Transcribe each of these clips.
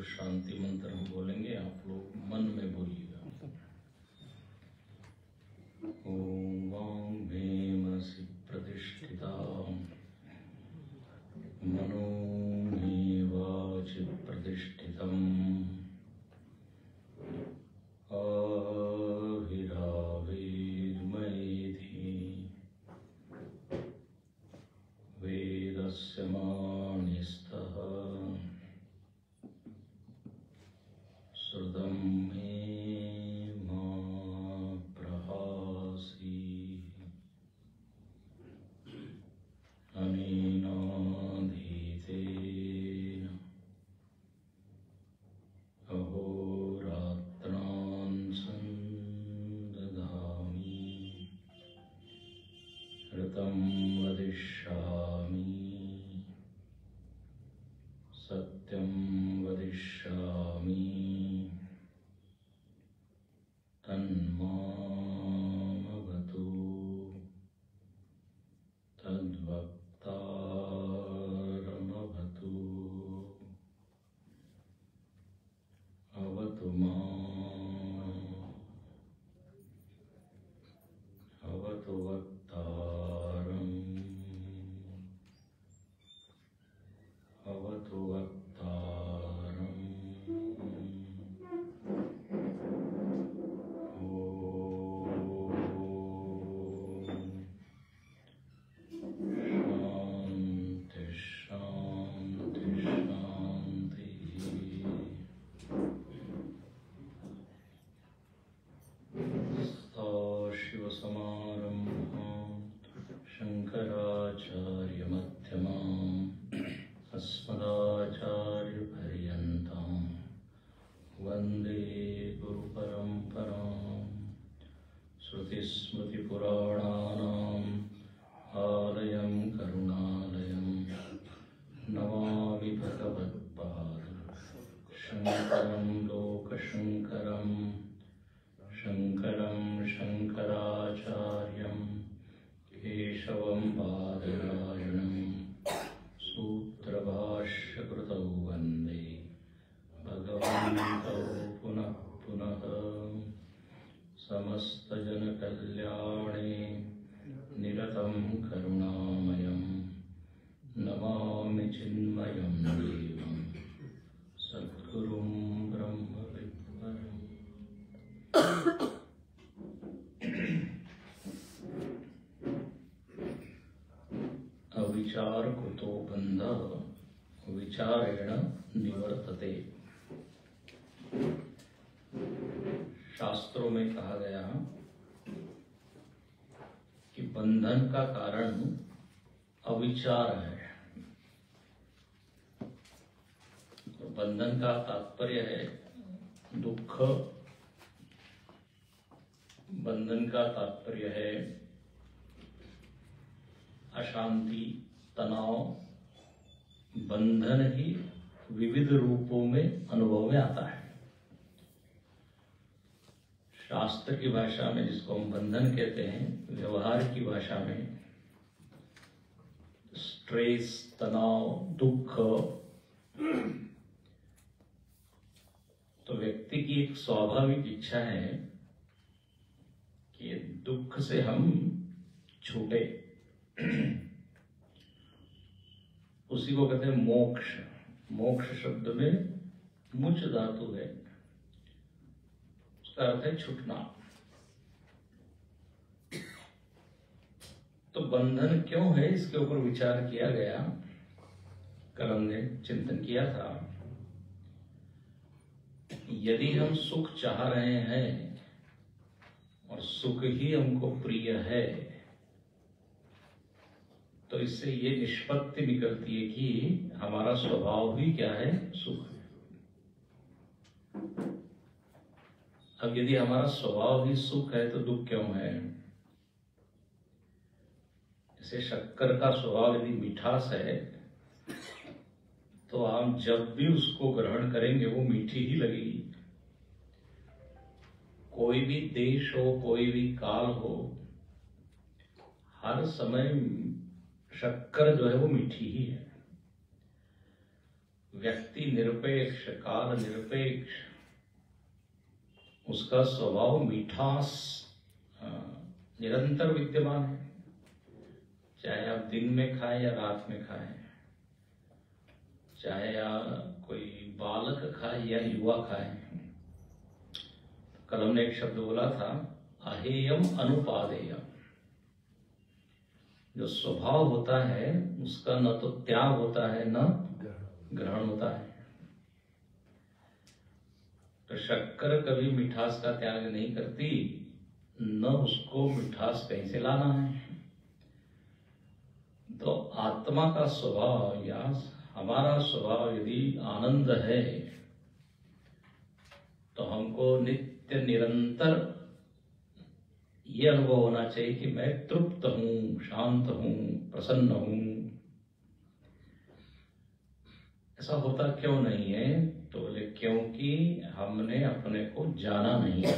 शांति मंत्र हम बोलेंगे, आप लोग मन में बोलिएगा। ओम वां भेमसि प्रतिष्ठिता मनो मे वाचि प्रतिष्ठितम् आविराविर्मयेधि वेदस्य मानिस्तः श्रुतं मे मा प्रहासि अनेनाधीतेन अहोरात्रान् सन्दधामि ऋतं वदिष्यामि सत्यं वदिष्यामि तन्मामवतु तद्वक्तारमवतु अवतु माम् अवतु वक्तारम् अवतु वक्तारम् शांति शांति शांति। सदाशिवसमारम्भां शङ्कराचार्यमध्यमाम् अस्मदाचार्यपर्यन्तां वन्दे गुरुपरम्पराम्। श्रुतिस्मृतिपुराणानाम् आलयं करुणालयं नमामि भगवत्पाद शङ्करं लोकशङ्करं शङ्करं शङ्कराचार्यं केशवं बादरायणं सूत्रभाष्यकृतौ वन्दे भगवन्तौ पुनः पुनः। समस्तजनकल्याणे निरतं करुणामयं नमामि चिन्मयं देवं सद्गुरुं ब्रह्मविद्वरम्। अविचार कुतो बंधः विचारेण निवर्तते। शास्त्रों में कहा गया कि बंधन का कारण अविचार है। तो बंधन का तात्पर्य है दुख, बंधन का तात्पर्य है अशांति, तनाव। बंधन ही विविध रूपों में अनुभव में आता है। शास्त्र की भाषा में जिसको हम बंधन कहते हैं, व्यवहार की भाषा में स्ट्रेस, तनाव, दुख। तो व्यक्ति की एक स्वाभाविक इच्छा है कि दुख से हम छूटे। उसी को कहते हैं मोक्ष। मोक्ष शब्द में मुच धातु है, उसका अर्थ है छूटना। तो बंधन क्यों है, इसके ऊपर विचार किया गया। कल हमने चिंतन किया था, यदि हम सुख चाह रहे हैं और सुख ही हमको प्रिय है, तो इससे ये निष्पत्ति निकलती है कि हमारा स्वभाव ही क्या है, सुख है। अब यदि हमारा स्वभाव ही सुख है तो दुख क्यों है। जैसे शक्कर का स्वभाव यदि मिठास है तो हम जब भी उसको ग्रहण करेंगे वो मीठी ही लगेगी। कोई भी देश हो, कोई भी काल हो, हर समय शक्कर जो है वो मीठी ही है। व्यक्ति निरपेक्ष, काल निरपेक्ष, उसका स्वभाव मिठास निरंतर विद्यमान है। चाहे आप दिन में खाएं या रात में खाएं, चाहे कोई बालक खाए या युवा खाए। कलम ने एक शब्द बोला था, अहेयम अनुपादेयम। जो स्वभाव होता है उसका न तो त्याग होता है न ग्रहण होता है। तो शक्कर कभी मिठास का त्याग नहीं करती, न उसको मिठास कहीं से लाना है। तो आत्मा का स्वभाव या हमारा स्वभाव यदि आनंद है तो हमको नित्य निरंतर ये अनुभव होना चाहिए कि मैं तृप्त हूं, शांत हूं, प्रसन्न हूं। ऐसा होता क्यों नहीं है? तो बोले क्योंकि हमने अपने को जाना नहीं है,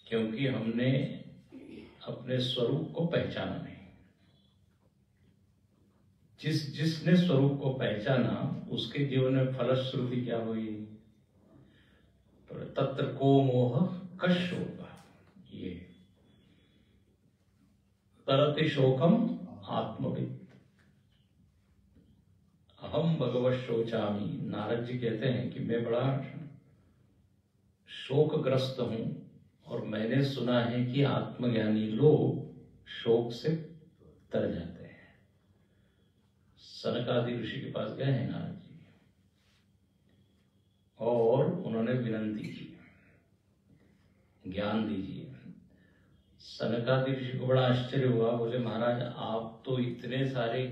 क्योंकि हमने अपने स्वरूप को पहचाना नहीं। जिसने स्वरूप को पहचाना उसके जीवन में फलश्रुति क्या हुई? तो तत्र को मोह कश होगा, ये तरति शोकम आत्मविद अहम भगवत शोचामी। नारद जी कहते हैं कि मैं बड़ा शोकग्रस्त हूं और मैंने सुना है कि आत्मज्ञानी लोग शोक से तर जाते हैं। सनकादि ऋषि के पास गए हैं नारद जी और उन्होंने विनती की, ज्ञान दीजिए। सनकादि ऋषि को बड़ा आश्चर्य हुआ, बोले महाराज आप तो इतने सारे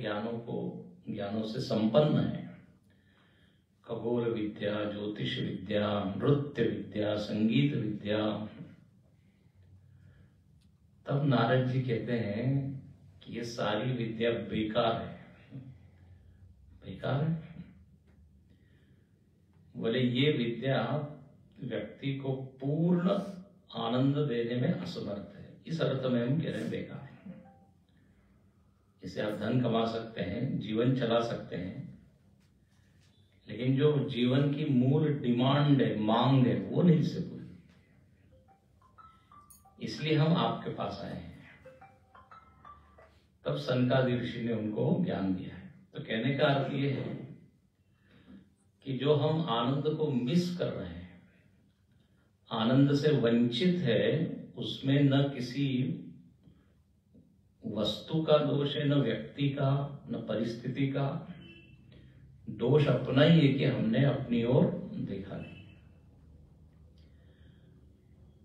ज्ञानों से संपन्न हैं, खगोल विद्या, ज्योतिष विद्या, नृत्य विद्या, संगीत विद्या। तब नारद जी कहते हैं कि ये सारी विद्या बेकार है। बेकार है? बोले ये विद्या व्यक्ति को पूर्ण आनंद देने में असमर्थ है। इस अर्थ में हम कह रहे हैं बेकार। इससे आप धन कमा सकते हैं, जीवन चला सकते हैं, लेकिन जो जीवन की मूल डिमांड है, मांग है, वो नहीं से पूरी। इसलिए हम आपके पास आए हैं। तब सनकादि ऋषि ने उनको ज्ञान दिया है। तो कहने का अर्थ ये है कि जो हम आनंद को मिस कर रहे हैं, आनंद से वंचित है, उसमें न किसी वस्तु का दोष है, न व्यक्ति का, न परिस्थिति का। दोष अपना ही है कि हमने अपनी ओर देखा नहीं।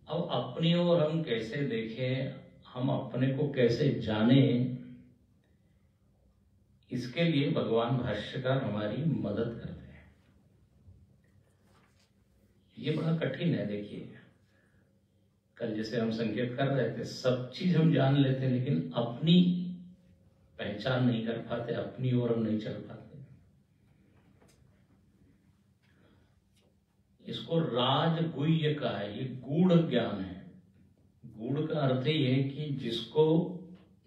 अब अपनी ओर हम कैसे देखें, हम अपने को कैसे जाने, इसके लिए भगवान भाष्यकार हमारी मदद करते हैं। ये बड़ा कठिन है। देखिए कल जैसे हम संकेत कर रहे थे, सब चीज हम जान लेते हैं लेकिन अपनी पहचान नहीं कर पाते, अपनी ओर हम नहीं चल पाते। इसको राजगुह्य का है, ये गूढ़ ज्ञान है। गूढ़ का अर्थ ही है कि जिसको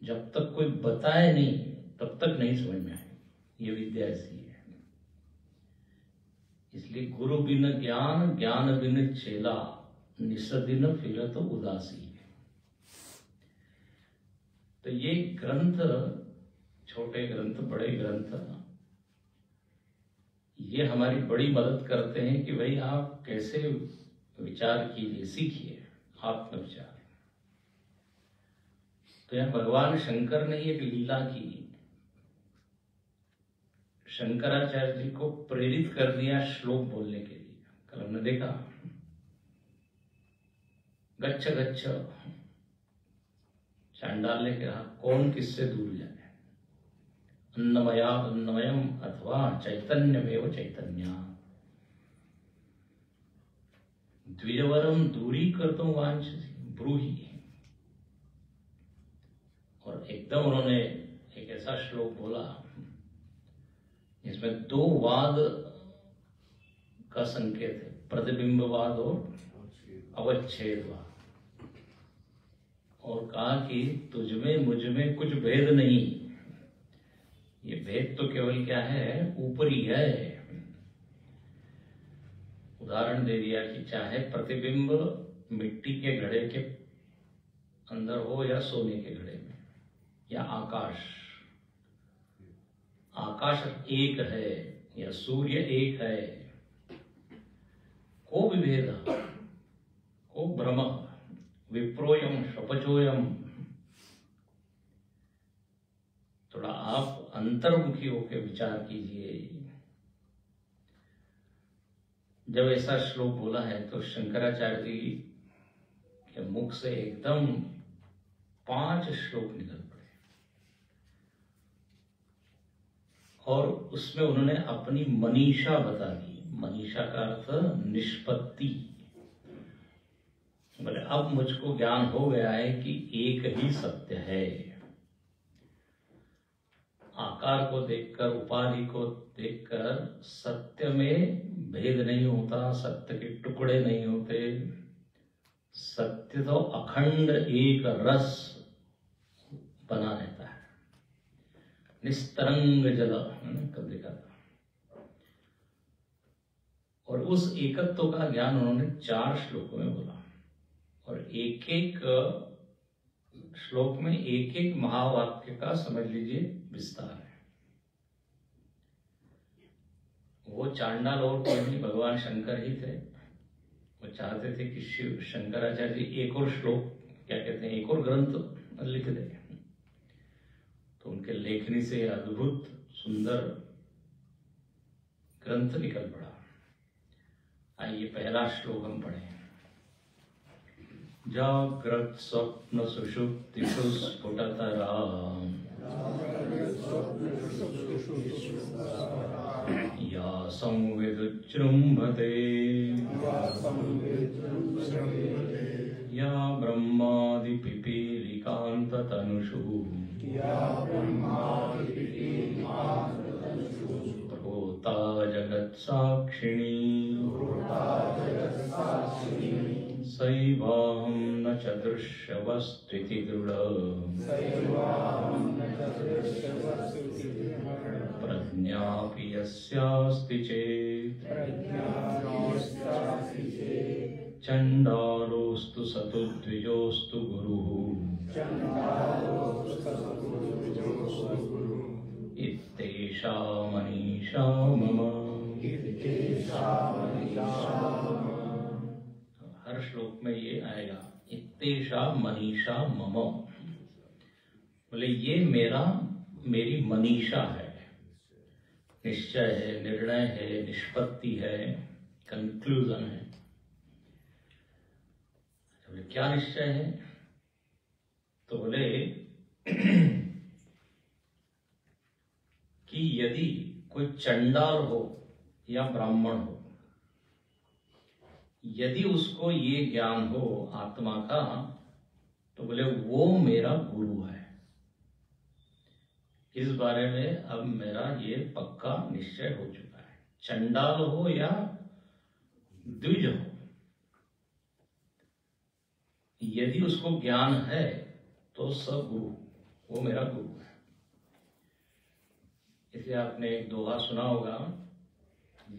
जब तक कोई बताए नहीं तब तक नहीं समझ में आए। ये विद्या ऐसी है। इसलिए गुरु बिन ज्ञान, ज्ञान बिन चेला, निस्दिन फिरत उदासी। तो ये ग्रंथ, छोटे ग्रंथ, बड़े ग्रंथ, ये हमारी बड़ी मदद करते हैं कि भाई आप कैसे विचार कीजिए, सीखिए आत्मविचार। तो यहां भगवान शंकर ने एक लीला की, शंकराचार्य जी को प्रेरित कर दिया श्लोक बोलने के लिए। कल हमने देखा, गच्छ गच्छ, चांडाल ने कहा कौन किससे दूर जाए, अन्नमया अन्नमयम अथवा चैतन्यमेव चैतन्य, द्विजवरम दूरी कर्तुम वांछसि ब्रूहि। और एकदम उन्होंने एक ऐसा श्लोक बोला जिसमें दो वाद का संकेत है, प्रतिबिंबवाद और अवच्छेदवाद। और कहा कि तुझमें मुझमें कुछ भेद नहीं, ये भेद तो केवल क्या है, ऊपरी है। उदाहरण दे दिया कि चाहे प्रतिबिंब मिट्टी के घड़े के अंदर हो या सोने के घड़े में, या आकाश, आकाश एक है या सूर्य एक है, को विभेद को भ्रम विप्रोयम शपचोयम। थोड़ा आप अंतर्मुखी होकर विचार कीजिए। जब ऐसा श्लोक बोला है तो शंकराचार्य जी के मुख से एकदम 5 श्लोक निकल पड़े और उसमें उन्होंने अपनी मनीषा बता दी। मनीषा का अर्थ निष्पत्ति। बोले अब मुझको ज्ञान हो गया है कि एक ही सत्य है। आकार को देखकर, उपाधि को देखकर सत्य में भेद नहीं होता, सत्य के टुकड़े नहीं होते। सत्य तो अखंड एक रस बना रहता है, निस्तरंग जल, कब देखा था। और उस एकत्व का ज्ञान उन्होंने 4 श्लोकों में बोला और एक एक श्लोक में एक एक महावाक्य का समझ लीजिए विस्तार है। वो चांडाल और कोई नहीं, भगवान शंकर ही थे। वो चाहते थे कि शिव शंकराचार्य जी एक और श्लोक, क्या कहते हैं, एक और ग्रंथ लिख दे। तो उनके लेखनी से अद्भुत सुंदर ग्रंथ निकल पड़ा। आइए पहला श्लोक हम पढ़ें। जाग्रत स्वप्न सुषुप्तिषु स्फुटतरा या संविदुजृम्भते या ब्रह्मादि पिपीलिकान्त तनुषु प्रोता जगत् साक्षिणी सैवाहं न च दृश्यवस्त्विति दृढ प्रज्ञापि यस्यास्ति चेत् चण्डालोऽस्तु सतु द्विजोऽस्तु गुरुः इत्येषा मनीषा मम। हर श्लोक में ये आएगा, इत्येषा मनीषा मम। बोले ये मेरी मनीषा है, निश्चय है, निर्णय है, निष्पत्ति है, कंक्लूजन है। बोले क्या निश्चय है? तो बोले कि यदि कोई चंडाल हो या ब्राह्मण हो, यदि उसको ये ज्ञान हो आत्मा का, तो बोले वो मेरा गुरु है। इस बारे में अब मेरा ये पक्का निश्चय हो चुका है। चंडाल हो या द्विज हो, यदि उसको ज्ञान है तो सब गुरु, वो मेरा गुरु है। इसलिए आपने एक दोहा सुना होगा,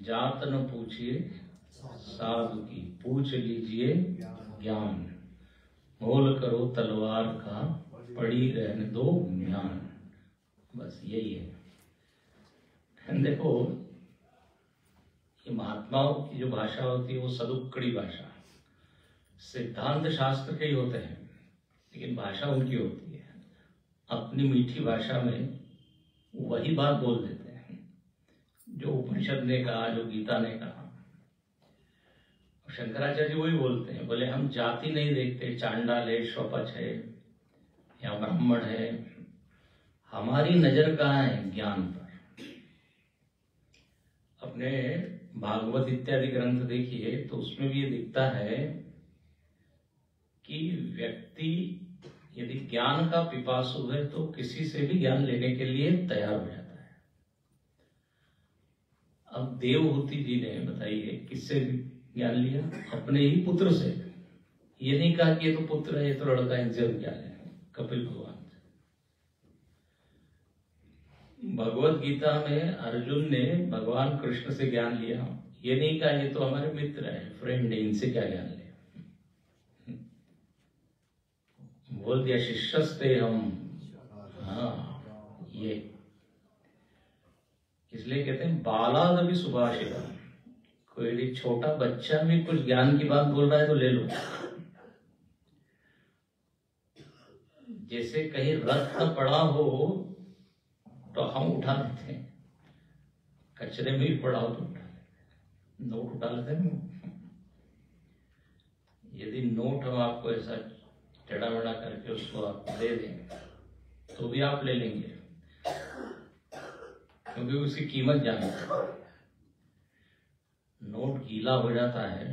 जात न पूछिए साधु की, पूछ लीजिए ज्ञान, मोल करो तलवार का, पड़ी रहने दो ज्ञान। बस यही है। देखो ये महात्माओं की जो भाषा होती है वो सदुक्कड़ी भाषा, सिद्धांत शास्त्र के ही होते हैं, लेकिन भाषा उनकी होती है। अपनी मीठी भाषा में वही बात बोल देते हैं जो उपनिषद ने कहा, जो गीता ने कहा। शंकराचार्य वही बोलते हैं, बोले हम जाति नहीं देखते, चांडाल है, श्वपच है या ब्राह्मण है, हमारी नजर कहाँ है? ज्ञान पर। अपने भागवत इत्यादि ग्रंथ देखिए तो उसमें भी ये दिखता है कि व्यक्ति यदि ज्ञान का पिपासु है तो किसी से भी ज्ञान लेने के लिए तैयार हो जाता है। अब देवहूति जी ने, बताइए, किससे ज्ञान लिया? अपने ही पुत्र से। ये नहीं कहा कि ये तो पुत्र है, ये तो लड़का है, इनसे ज्ञान है। कपिल भगवान से। भगवत गीता में अर्जुन ने भगवान कृष्ण से ज्ञान लिया, ये नहीं कहा ये तो हमारे मित्र है, फ्रेंड है, इनसे क्या ज्ञान लिया। बोल दिया शिष्यस्ते हम। हाँ, ये इसलिए कहते हैं बालादपि सुभाषितम्। कोई भी छोटा बच्चा भी कुछ ज्ञान की बात बोल रहा है तो ले लो। जैसे कहीं रत्न पड़ा हो तो हम उठा लेते हैं, कचरे में भी पड़ा हो तो उठा लेते, नोट उठा लेते हैं। यदि नोट हम आपको ऐसा टेढ़ा मेढ़ा करके उसको आप दे दें तो भी आप ले लेंगे, क्योंकि उसकी कीमत जानते हैं। नोट गीला हो जाता है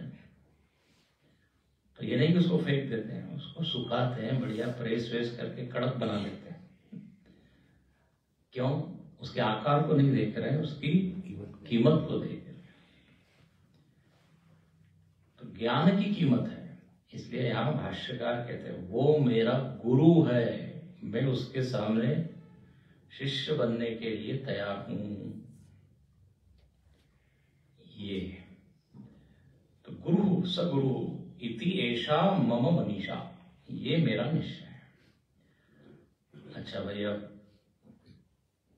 तो ये नहीं कि उसको फेंक देते हैं, उसको सुखाते हैं, बढ़िया प्रेस वेस करके कड़क बना देते हैं। क्यों? उसके आकार को नहीं देख रहे हैं, उसकी कीमत को देख रहे हैं। तो ज्ञान की कीमत है। इसलिए यहां भाष्यकार कहते हैं वो मेरा गुरु है, मैं उसके सामने शिष्य बनने के लिए तैयार हूं। ये तो गुरु सगुरु इति एषा मम मनीषा, ये मेरा निश्चय है। अच्छा भाई, अब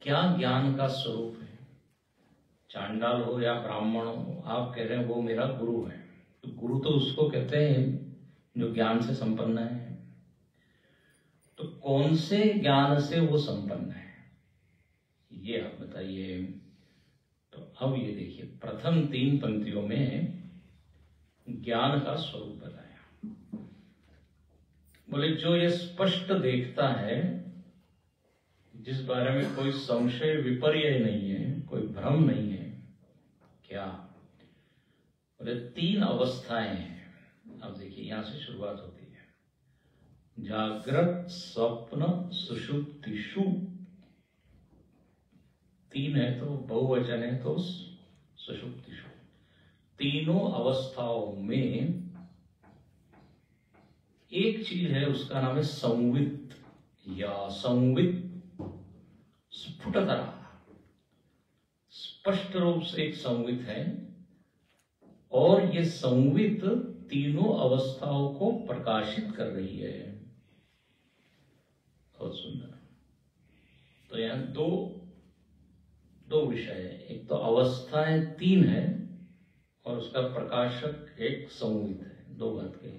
क्या ज्ञान का स्वरूप है? चांडाल हो या ब्राह्मण हो, आप कह रहे हैं वो मेरा गुरु है, तो गुरु तो उसको कहते हैं जो ज्ञान से संपन्न है। तो कौन से ज्ञान से वो संपन्न है, ये आप बताइए। तो अब ये देखिए, प्रथम 3 पंक्तियों में ज्ञान का स्वरूप बताया। बोले जो ये स्पष्ट देखता है, जिस बारे में कोई संशय विपर्य नहीं है, कोई भ्रम नहीं है। क्या? बोले 3 अवस्थाएं हैं। अब देखिए यहां से शुरुआत होती है, जागृत स्वप्न सुषुप्तिषु। 3 है तो बहुवचन है तो सुषुप्तिषु। तीनों अवस्थाओं में एक चीज है, उसका नाम है संवित या संवित स्फुटतरा। स्पष्ट रूप से एक संवित है, और ये संवित तीनों अवस्थाओं को प्रकाशित कर रही है। बहुत सुंदर। तो यहां दो विषय है, एक तो अवस्थाएं 3 है और उसका प्रकाशक एक संवित है। 2 बात कही।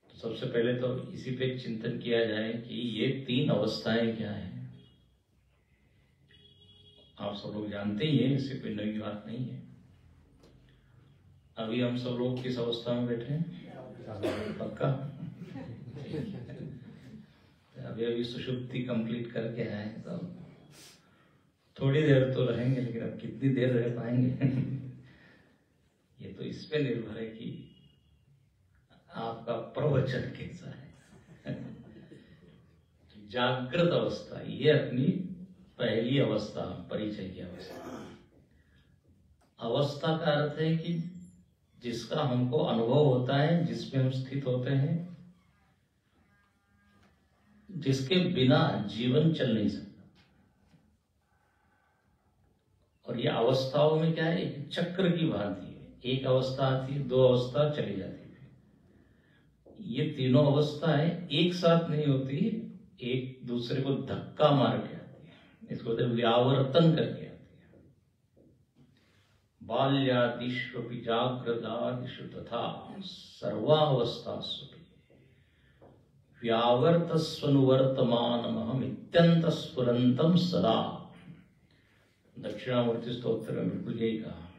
तो सबसे पहले तो इसी पे चिंतन किया जाए कि ये 3 अवस्थाएं क्या है। आप सब लोग जानते ही हैं, इससे कोई नई बात नहीं है। अभी हम सब लोग किस अवस्था में बैठे हैं? पक्का? अभी सुषुप्ति कंप्लीट करके आए, तो थोड़ी देर तो रहेंगे, लेकिन अब कितनी देर रह पाएंगे ये तो इस पे निर्भर है कि आपका प्रवचन कैसा है। जागृत अवस्था, ये अपनी पहली अवस्था, परिचय की अवस्था। अवस्था का अर्थ है कि जिसका हमको अनुभव होता है, जिसमें हम स्थित होते हैं, जिसके बिना जीवन चल नहीं सकता। और ये अवस्थाओं में क्या है, एक चक्र की भांति है। एक अवस्था आती है, 2 अवस्था चली जाती है। ये तीनों अवस्थाएं एक साथ नहीं होती, एक दूसरे को धक्का मार के आती है। इसको कहते हैं व्यावर्तन करके आती है। बाल्यादिष्वपि जागृतादिषु तथा सर्वावस्थासु व्यावर्तस्वनुवर्तमानमहम् इत्यंत स्फुरंतम सदा। दक्षिणामूर्ति स्तोत्र में बिल्कुल यही कहा।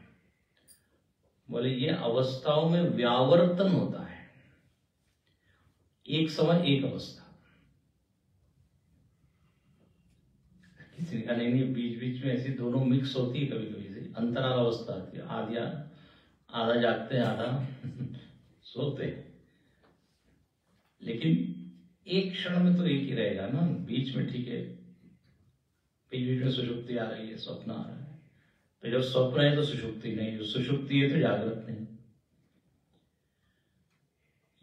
बोले ये अवस्थाओं में व्यावर्तन होता है, एक समय एक अवस्था। किसी का नहीं, बीच बीच में ऐसी दोनों मिक्स होती है, कभी कभी से अंतराल अवस्था आती है। आधा जागते हैं, आधा सोते हैं, लेकिन एक क्षण में तो एक ही रहेगा ना। बीच में ठीक है, बीच बीच में सुषुप्ति आ रही है, स्वप्न आ रहा है। तो जब स्वप्न है तो सुषुप्ति नहीं, जो सुषुप्ति है तो जागृत नहीं।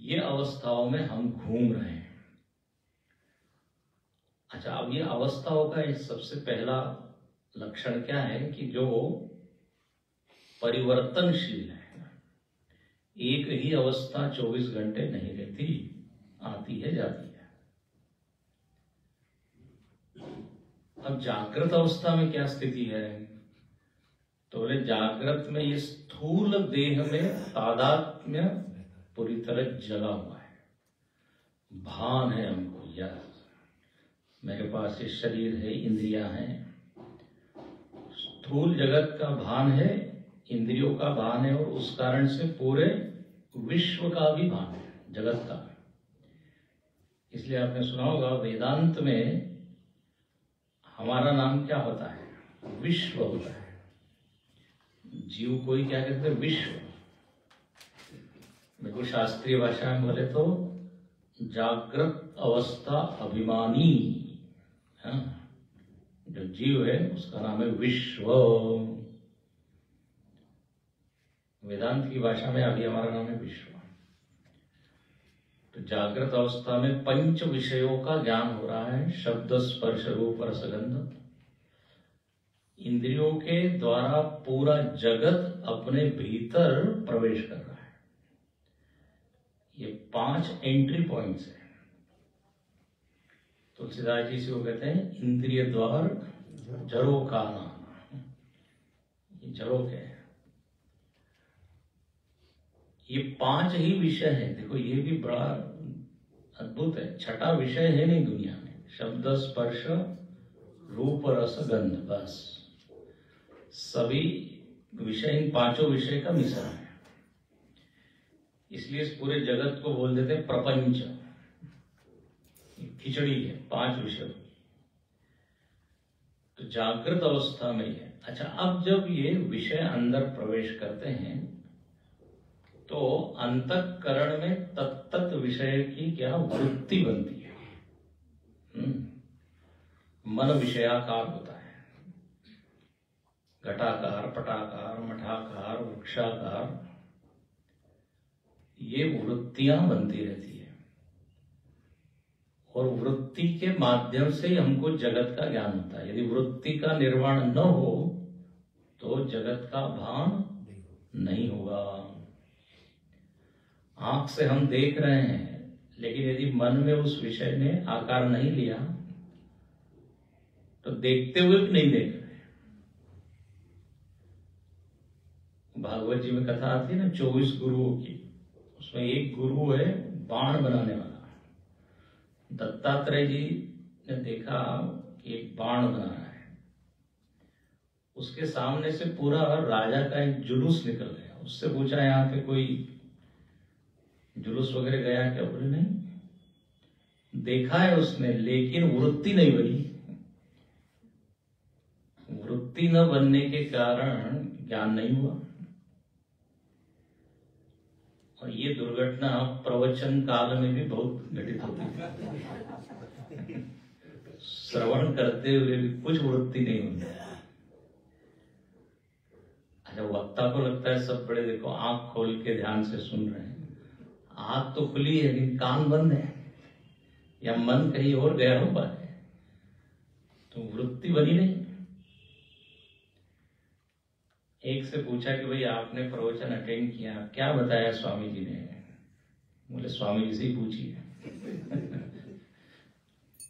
ये अवस्थाओं में हम घूम रहे हैं। अच्छा, अब ये अवस्थाओं का सबसे पहला लक्षण क्या है कि जो परिवर्तनशील है। एक ही अवस्था 24 घंटे नहीं रहती, आती है जाती है। अब जागृत अवस्था में क्या स्थिति है? तो बोले जागृत में ये स्थूल देह में तादात्म्य पूरी तरह जला हुआ है। भान है हमको, यस मेरे पास ये शरीर है, इंद्रियां हैं, स्थूल जगत का भान है, इंद्रियों का भान है, और उस कारण से पूरे विश्व का भी भान है, जगत का। इसलिए आपने सुना होगा वेदांत में हमारा नाम क्या होता है? विश्व होता है। जीव को ही क्या कहते हैं? विश्व। देखो शास्त्रीय भाषा में बोले तो जागृत अवस्था अभिमानी, हाँ? जो जीव है उसका नाम है विश्व। वेदांत की भाषा में अभी हमारा नाम है विश्व। तो जागृत अवस्था में पंच विषयों का ज्ञान हो रहा है, शब्द स्पर्श रूप रसगंध। इंद्रियों के द्वारा पूरा जगत अपने भीतर प्रवेश कर रहा है। ये 5 एंट्री पॉइंट्स हैं। तुलसीदास जी इसी को कहते हैं इंद्रिय द्वार जड़ों का नाम। ये जड़ों के हैं। ये 5 ही विषय है। देखो ये भी बड़ा अद्भुत है। छठा विषय है नहीं दुनिया में। शब्द स्पर्श रूप रस गंध, बस सभी विषय इन 5 विषय का मिश्रण है। इसलिए इस पूरे जगत को बोल देते हैं प्रपंच। खिचड़ी है 5 विषय। तो जागृत अवस्था में है। अच्छा, अब जब ये विषय अंदर प्रवेश करते हैं तो अंतःकरण में तत्त विषय की क्या वृत्ति बनती है। मन विषयाकार होता है। घटाकार, पटाकार, मठाकार, वृक्षाकार, ये वृत्तियां बनती रहती है। और वृत्ति के माध्यम से हमको जगत का ज्ञान होता है। यदि वृत्ति का निर्माण न हो तो जगत का भान नहीं होगा। आंख से हम देख रहे हैं, लेकिन यदि मन में उस विषय ने आकार नहीं लिया तो देखते हुए भी नहीं देख रहे। भागवत जी में कथा आती है ना 24 गुरुओं की। उसमें एक गुरु है बाण बनाने वाला। दत्तात्रेय जी ने देखा कि एक बाण बना रहा है। उसके सामने से पूरा राजा का एक जुलूस निकल गया। उससे पूछा यहाँ पे कोई जुलूस वगैरह गया क्या? बोले नहीं। देखा है उसने, लेकिन वृत्ति नहीं बनी। वृत्ति न बनने के कारण ज्ञान नहीं हुआ। और ये दुर्घटना प्रवचन काल में भी बहुत घटित होती है। श्रवण करते हुए भी कुछ वृत्ति नहीं होती। अच्छा, वक्ता को लगता है सब बड़े देखो आंख खोल के ध्यान से सुन रहे हैं। आंख तो खुली है लेकिन कान बंद है, या मन कहीं और गया हुआ है, तो वृत्ति बनी नहीं। एक से पूछा कि भाई आपने प्रवचन अटेंड किया, क्या बताया स्वामी जी ने? बोले स्वामी जी से ही पूछिए।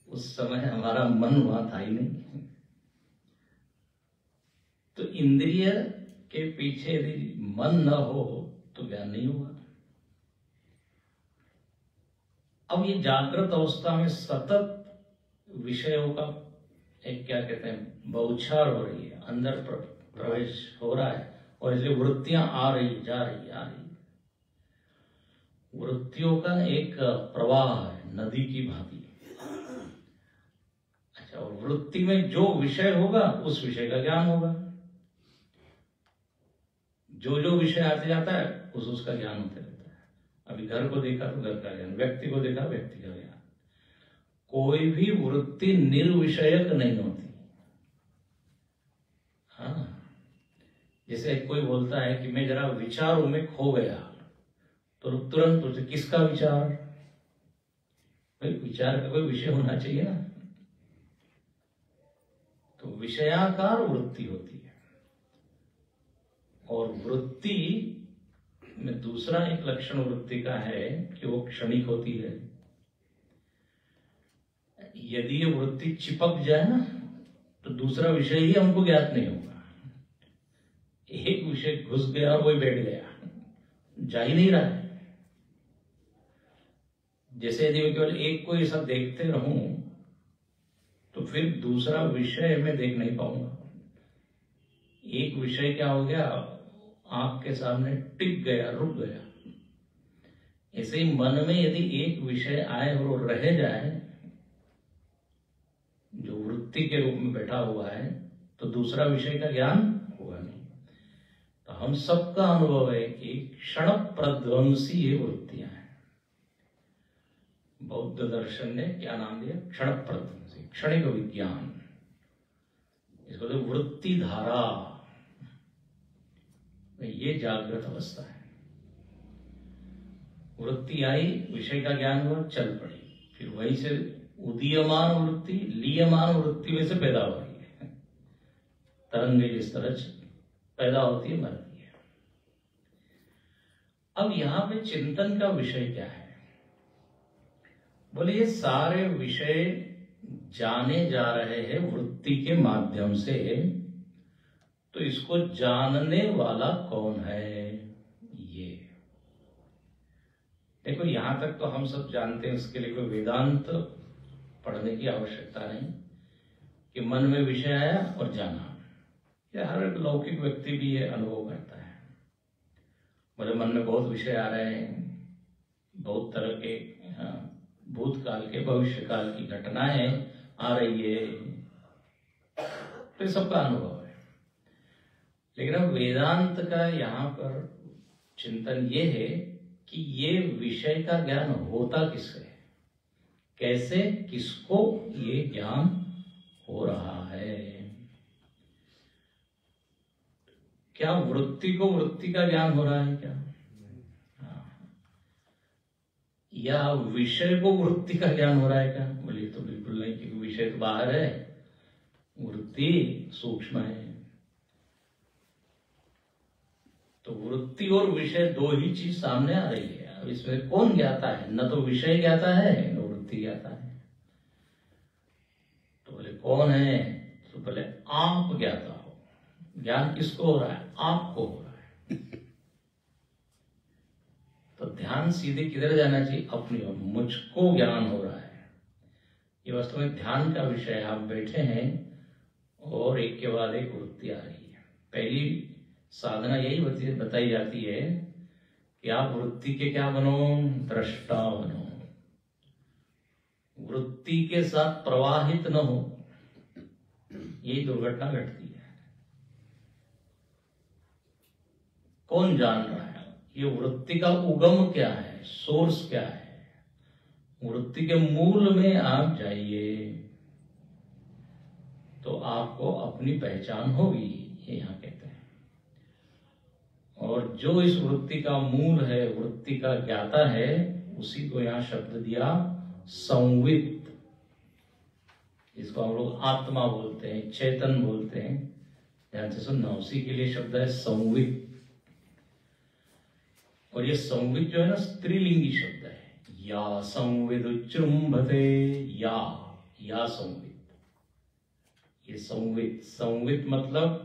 उस समय हमारा मन वहां था ही नहीं। तो इंद्रिय के पीछे यदि मन न हो तो ज्ञान नहीं होगा। अब ये जागृत अवस्था में सतत विषयों का एक क्या कहते हैं बौछार हो रही है, अंदर प्रवेश हो रहा है, और इसलिए वृत्तियां आ रही जा रही आ रही। वृत्तियों का एक प्रवाह है नदी की भांति। अच्छा, और वृत्ति में जो विषय होगा उस विषय का ज्ञान होगा। जो जो विषय आते जाता है उसका ज्ञान होते रहता है। अभी घर को देखा तो घर का ज्ञान, व्यक्ति को देखा व्यक्ति का ज्ञान। कोई भी वृत्ति निर्विषयक नहीं होती। हाँ, जैसे कोई बोलता है कि मैं जरा विचारों में खो गया, तो तुरंत पूछते किसका विचार? भाई विचार का कोई विषय होना चाहिए ना। तो विषयाकार वृत्ति होती है। और वृत्ति में दूसरा एक लक्षण वृत्ति का है कि वो क्षणिक होती है। यदि ये वृत्ति चिपक जाए ना तो दूसरा विषय ही हमको ज्ञात नहीं होगा। एक विषय घुस गया और वही बैठ गया, जा ही नहीं रहा है। जैसे यदि मैं केवल एक को ऐसा देखते रहूं तो फिर दूसरा विषय मैं देख नहीं पाऊंगा। एक विषय क्या हो गया, आंख के सामने टिक गया, रुक गया। ऐसे ही मन में यदि एक विषय आए और वो रह जाए, जो वृत्ति के रूप में बैठा हुआ है, तो दूसरा विषय का ज्ञान होगा नहीं। तो हम सबका अनुभव है कि क्षण प्रध्वंसी ये वृत्तियां हैं। बौद्ध दर्शन ने क्या नाम दिया, क्षण प्रध्वंसी, क्षणिक विज्ञान। इसको तो वृत्ति धारा, ये जागृत अवस्था है। वृत्ति आई, विषय का ज्ञान हुआ, चल पड़ी, फिर वहीं से उदीयमान वृत्ति लीयमान वृत्ति में से पैदा हो रही है। तरंगे जिस तरह पैदा होती है, मरती है। अब यहां पे चिंतन का विषय क्या है? बोले ये सारे विषय जाने जा रहे हैं वृत्ति के माध्यम से, तो इसको जानने वाला कौन है? ये देखो, यहां तक तो हम सब जानते हैं, उसके लिए कोई वेदांत पढ़ने की आवश्यकता नहीं कि मन में विषय आया और जाना। ये हर एक लौकिक व्यक्ति भी ये अनुभव करता है। बोले मन में बहुत विषय आ रहे हैं, बहुत तरह के भूतकाल के भविष्य काल की घटनाएं आ रही है, तो ये सबका अनुभव है। लेकिन अब वेदांत का यहाँ पर चिंतन ये है कि ये विषय का ज्ञान होता किससे, कैसे, किसको ये ज्ञान हो रहा है। क्या वृत्ति को वृत्ति का ज्ञान हो रहा है क्या? या विषय को वृत्ति का ज्ञान हो रहा है क्या? बोले तो बिल्कुल नहीं, क्योंकि विषय तो बाहर है, वृत्ति सूक्ष्म है। तो वृत्ति और विषय दो ही चीज सामने आ रही है। अब इसमें कौन ज्ञाता है? न तो विषय ज्ञाता है न वृत्ति ज्ञाता है। तो बोले कौन है? तो बोले आप ज्ञाता हो। ज्ञान किसको हो रहा है? आपको हो रहा है। तो ध्यान सीधे किधर जाना चाहिए? अपनी ओर। मुझको ज्ञान हो रहा है। ये वास्तव में ध्यान का विषय है। आप बैठे हैं और एक के बाद एक वृत्ति आ रही है। पहली साधना यही बताई जाती है कि आप वृत्ति के क्या बनो? दृष्टा बनो। वृत्ति के साथ प्रवाहित न हो, यही दुर्घटना घटती है। कौन जान रहा है? ये वृत्ति का उगम क्या है, सोर्स क्या है? वृत्ति के मूल में आप जाइए तो आपको अपनी पहचान होगी, ये यहां कहते हैं। और जो इस वृत्ति का मूल है, वृत्ति का ज्ञाता है, उसी को यहां शब्द दिया संवित। इसको हम लोग आत्मा बोलते हैं, चेतन बोलते हैं। ध्यान से सुनना, उसी के लिए शब्द है संवित। और ये संवित जो है ना, स्त्रीलिंगी शब्द है। या संविद उच्चृंभते, या संवित। ये संवित, संवित मतलब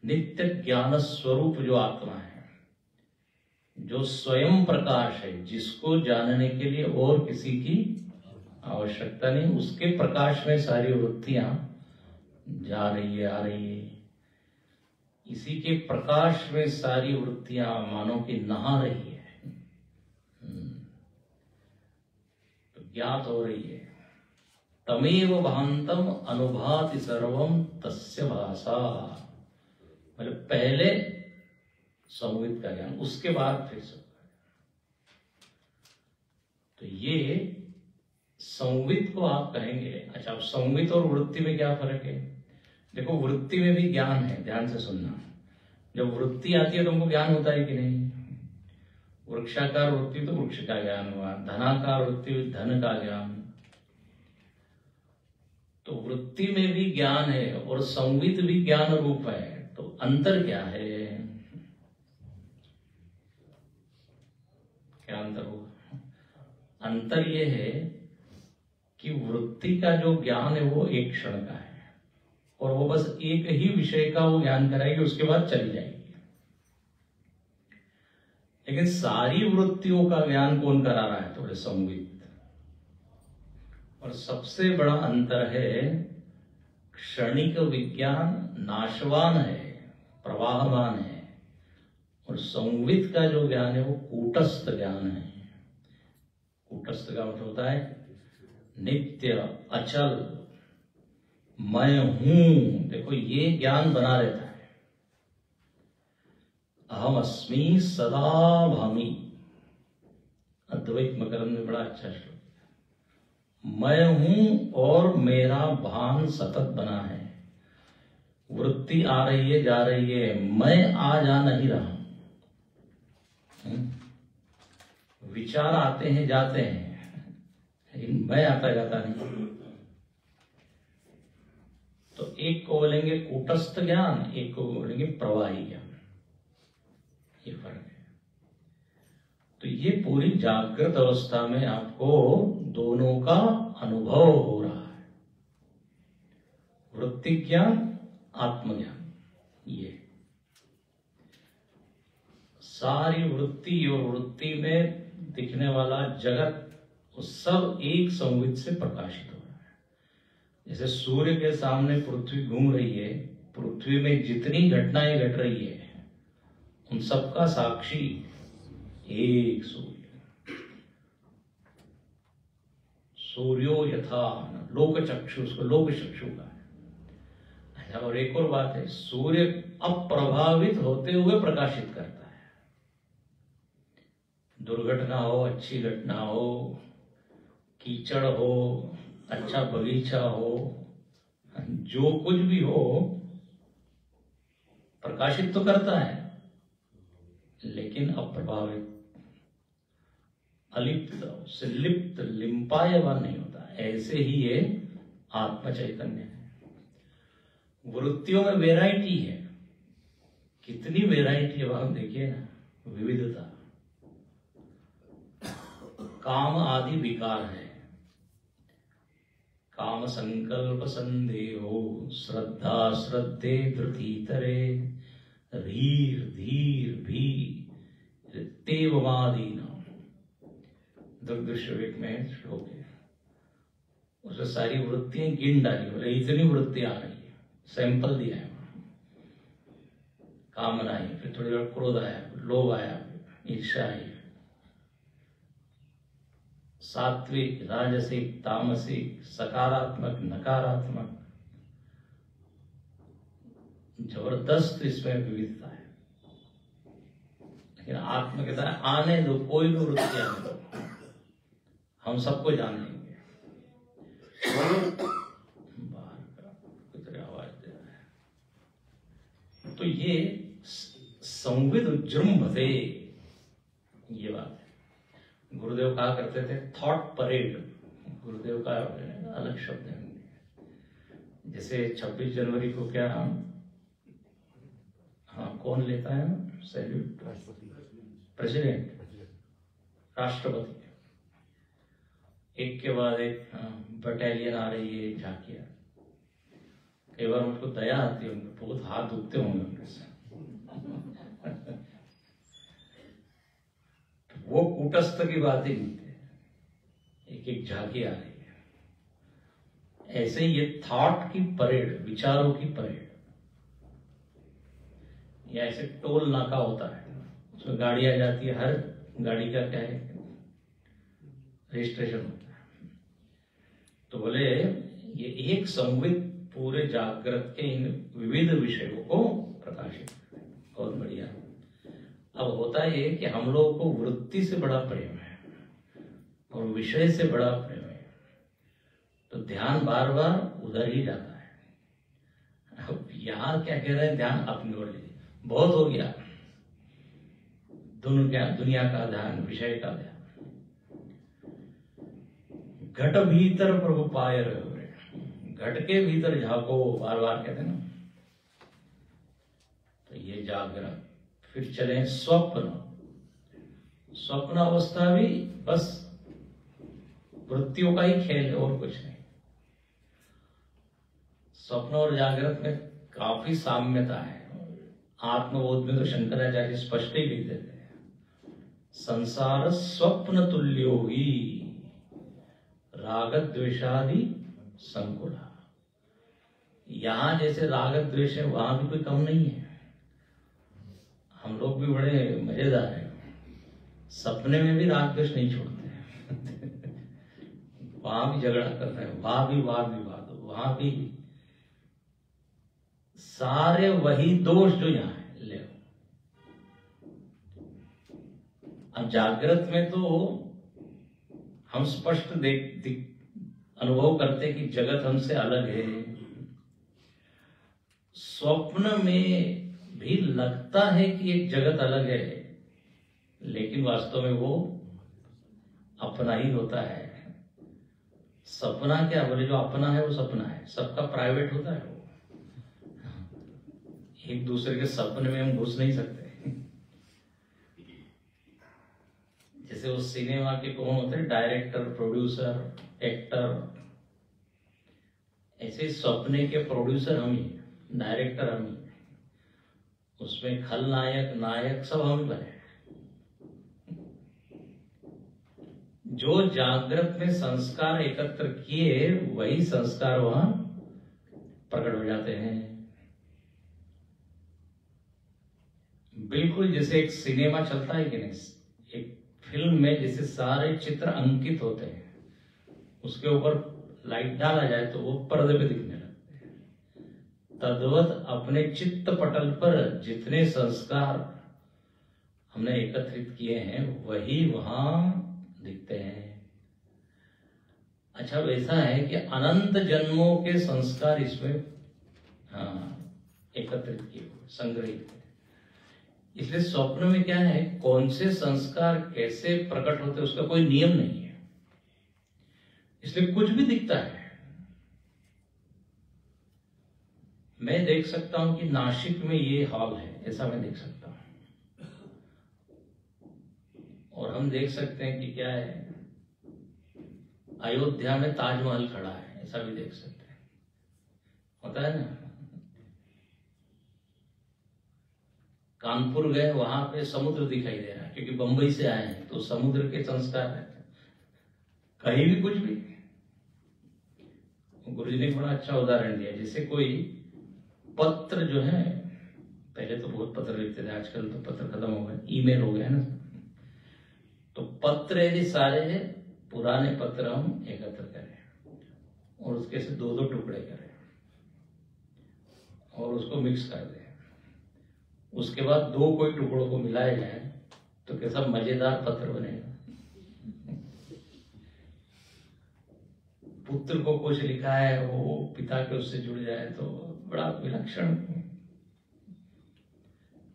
नित्य ज्ञान स्वरूप जो आत्मा है, जो स्वयं प्रकाश है, जिसको जानने के लिए और किसी की आवश्यकता नहीं, उसके प्रकाश में सारी वृत्तियां जा रही है, आ रही है। इसी के प्रकाश में सारी वृत्तियां मानो की नहा रही है, तो ज्ञात हो रही है। तमेव भांतम अनुभाति सर्वम तस्य भाषा। मतलब पहले संवित का ज्ञान, उसके बाद फिर सब। तो ये संवित को आप कहेंगे। अच्छा, अब संवित और वृत्ति में क्या फर्क है? देखो, वृत्ति में भी ज्ञान है, ध्यान से सुनना। जब वृत्ति आती है तो हमको ज्ञान होता है कि नहीं? वृक्षाकार वृत्ति तो वृक्ष का ज्ञान हुआ, धनाकार वृत्ति धन का ज्ञान। तो वृत्ति में भी ज्ञान है और संवित भी ज्ञान रूप है, तो अंतर क्या है? क्या अंतर होगा? अंतर ये है कि वृत्ति का जो ज्ञान है वो एक क्षण का है और वो बस एक ही विषय का वो ज्ञान कराएगी, उसके बाद चली जाएगी। लेकिन सारी वृत्तियों का ज्ञान कौन करा रहा है? थोड़े संवित। और सबसे बड़ा अंतर है, क्षणिक विज्ञान नाशवान है, प्रवाहमान है, और संवित का जो ज्ञान है वो कूटस्थ ज्ञान है। कूटस्थ का मतलब होता है नित्य, अचल, मैं हूं। देखो ये ज्ञान बना रहता है। अहम अस्मि सदा भामी, अद्वैत मकरंद में बड़ा अच्छा श्लोक। मैं हूं और मेरा भान सतत बना है। वृत्ति आ रही है, जा रही है, मैं आ जा नहीं रहा। विचार आते हैं, जाते हैं, लेकिन मैं आता जाता नहीं। तो एक को बोलेंगे कूटस्थ ज्ञान, एक को बोलेंगे प्रवाही ज्ञान। ये फर्क है। तो ये पूरी जागृत अवस्था में आपको दोनों का अनुभव हो रहा है, वृत्ति ज्ञान, आत्मज्ञान। ये सारी वृत्ति और वृत्ति में दिखने वाला जगत वो सब एक संवित से प्रकाशित हो रहा है। जैसे सूर्य के सामने पृथ्वी घूम रही है, पृथ्वी में जितनी घटनाएं घट रही है उन सबका साक्षी एक सूर्य। सूर्यो यथा लोक चक्षु, उसको लोक चक्षु का है। और एक और बात है, सूर्य अप्रभावित होते हुए प्रकाशित करता है। दुर्घटना हो, अच्छी घटना हो, कीचड़ हो, अच्छा बगीचा हो, जो कुछ भी हो प्रकाशित तो करता है, लेकिन अप्रभावित, अलिप्त, उससे लिप्त, लिंपायमान नहीं होता। ऐसे ही ये आत्म चैतन्य है। वृत्तियों में वैरायटी है, कितनी वैरायटी है वहां देखिए ना, विविधता। काम आदि विकार है, काम संकल्प संदेहो, श्रद्धा श्रद्धे धृतितरे, धीर धीर भी तेवमादीना। दुर्दृश्यवेक में श्लोक है, उसमें सारी वृत्तियां गिन डाली, बोले इतनी वृत्तियां आ रही है, सैंपल दिया है। कामना आई, फिर थोड़ी देर क्रोध आया, लोभ आया, ईर्ष्या आई, सात्विक, राजसिक, तामसिक, सकारात्मक, नकारात्मक, जबरदस्त इसमें विविधता है। लेकिन आत्मा कहता है आने दो, कोई भी वृत्ति आने दो, हम सबको जान लेंगे। बाहर का कुछ आवाज दे रहा है। तो ये संविद उज्जृंभते, ये बात है। गुरुदेव कहा करते थे थॉट परेड। गुरुदेव का अलग शब्द है। जैसे 26 जनवरी को क्या हम, हाँ, कौन लेता है ना सैल्यूट? प्रेसिडेंट, राष्ट्रपति। एक के बाद एक बटालियन आ रही है, झांकियां। कई बार उनको दया आती है, उनको बहुत हाथ दुखते होंगे उनके से। वो कूटस्थ की बात ही नहीं है, एक एक झांकी आ रही है। ऐसे ये थॉट की परेड, विचारों की परेड, या ऐसे टोल नाका होता है, उसमें गाड़ी आ जाती है, हर गाड़ी का क्या है रजिस्ट्रेशन होता है। तो बोले ये एक संवित पूरे जागृत के इन विविध विषयों को प्रकाशित, बहुत बढ़िया। अब होता है कि हम लोगों को वृत्ति से बड़ा प्रेम है और विषय से बड़ा प्रेम है, तो ध्यान बार बार उधर ही जाता है। अब यहां क्या कह रहे हैं, ध्यान अपनी ओर लीजिए, बहुत हो गया दुनिया का ध्यान, विषय का ध्यान। घट भीतर प्रभु पाए रहे, घट के भीतर झांको, बार बार कहते हैं ना। तो ये जागरण। फिर चले स्वप्न। स्वप्न अवस्था भी बस वृत्तियों का ही खेल है और कुछ नहीं। स्वप्न और जागृत में काफी साम्यता है। आत्मबोध में तो शंकराचार्य स्पष्ट ही लिख देते हैं, संसार स्वप्न तुल्यो ही राग द्वेषादि संकुला। यहां जैसे राग द्वेष है वहां भी कोई कम नहीं है। हम लोग भी बड़े मजेदार हैं, सपने में भी राग द्वेष नहीं छोड़ते हैं। वहां भी झगड़ा कर रहे हैं, वहां भी वाद विवाद, वहां भी सारे वही दोष जो यहाँ है ले। अब जागृत में तो हम स्पष्ट अनुभव करते कि जगत हमसे अलग है। स्वप्न में भी लगता है कि एक जगत अलग है, लेकिन वास्तव में वो अपना ही होता है। सपना क्या बोले, जो अपना है वो सपना है, सबका प्राइवेट होता है वो। एक दूसरे के सपने में हम घुस नहीं सकते। जैसे वो सिनेमा के कौन होते हैं, डायरेक्टर, प्रोड्यूसर, एक्टर, ऐसे सपने के प्रोड्यूसर हम ही, डायरेक्टर हम ही, उसमें खलनायक नायक सब हम ही बने। जो जागृत में संस्कार एकत्र किए वही संस्कार वहां प्रकट हो जाते हैं। बिल्कुल जैसे एक सिनेमा चलता है कि नहीं, एक फिल्म में जैसे सारे चित्र अंकित होते हैं, उसके ऊपर लाइट डाला जाए तो वो पर्दे पे दिखने लगते हैं। तद्वत अपने चित्त पटल पर जितने संस्कार हमने एकत्रित किए हैं वही वहां दिखते हैं। अच्छा, वैसा है कि अनंत जन्मों के संस्कार इसमें एकत्रित किए हुए, संग्रहित है। इसलिए स्वप्न में क्या है, कौन से संस्कार कैसे प्रकट होते उसका कोई नियम नहीं है, इसलिए कुछ भी दिखता है। मैं देख सकता हूं कि नासिक में ये हॉल है, ऐसा मैं देख सकता हूं, और हम देख सकते हैं कि क्या है, अयोध्या में ताजमहल खड़ा है, ऐसा भी देख सकते हैं। होता है ना, कानपुर गए, वहां पे समुद्र दिखाई दे रहा है क्योंकि बंबई से आए हैं तो समुद्र के संस्कार है। कहीं भी कुछ भी। गुरुजी ने बड़ा अच्छा उदाहरण दिया, जैसे कोई पत्र जो है, पहले तो बहुत पत्र लिखते थे, आजकल तो पत्र खत्म हो गए, ईमेल हो गया ना। तो पत्र यदि सारे पुराने पत्र हम एकत्र करें और उसके से दो दो टुकड़े करें और उसको मिक्स कर दें, उसके बाद दो कोई टुकड़ों को मिलाया जाए तो कैसा मजेदार पत्र बनेगा। पुत्र को कुछ लिखा है, वो पिता के उससे जुड़ जाए तो बड़ा विलक्षण।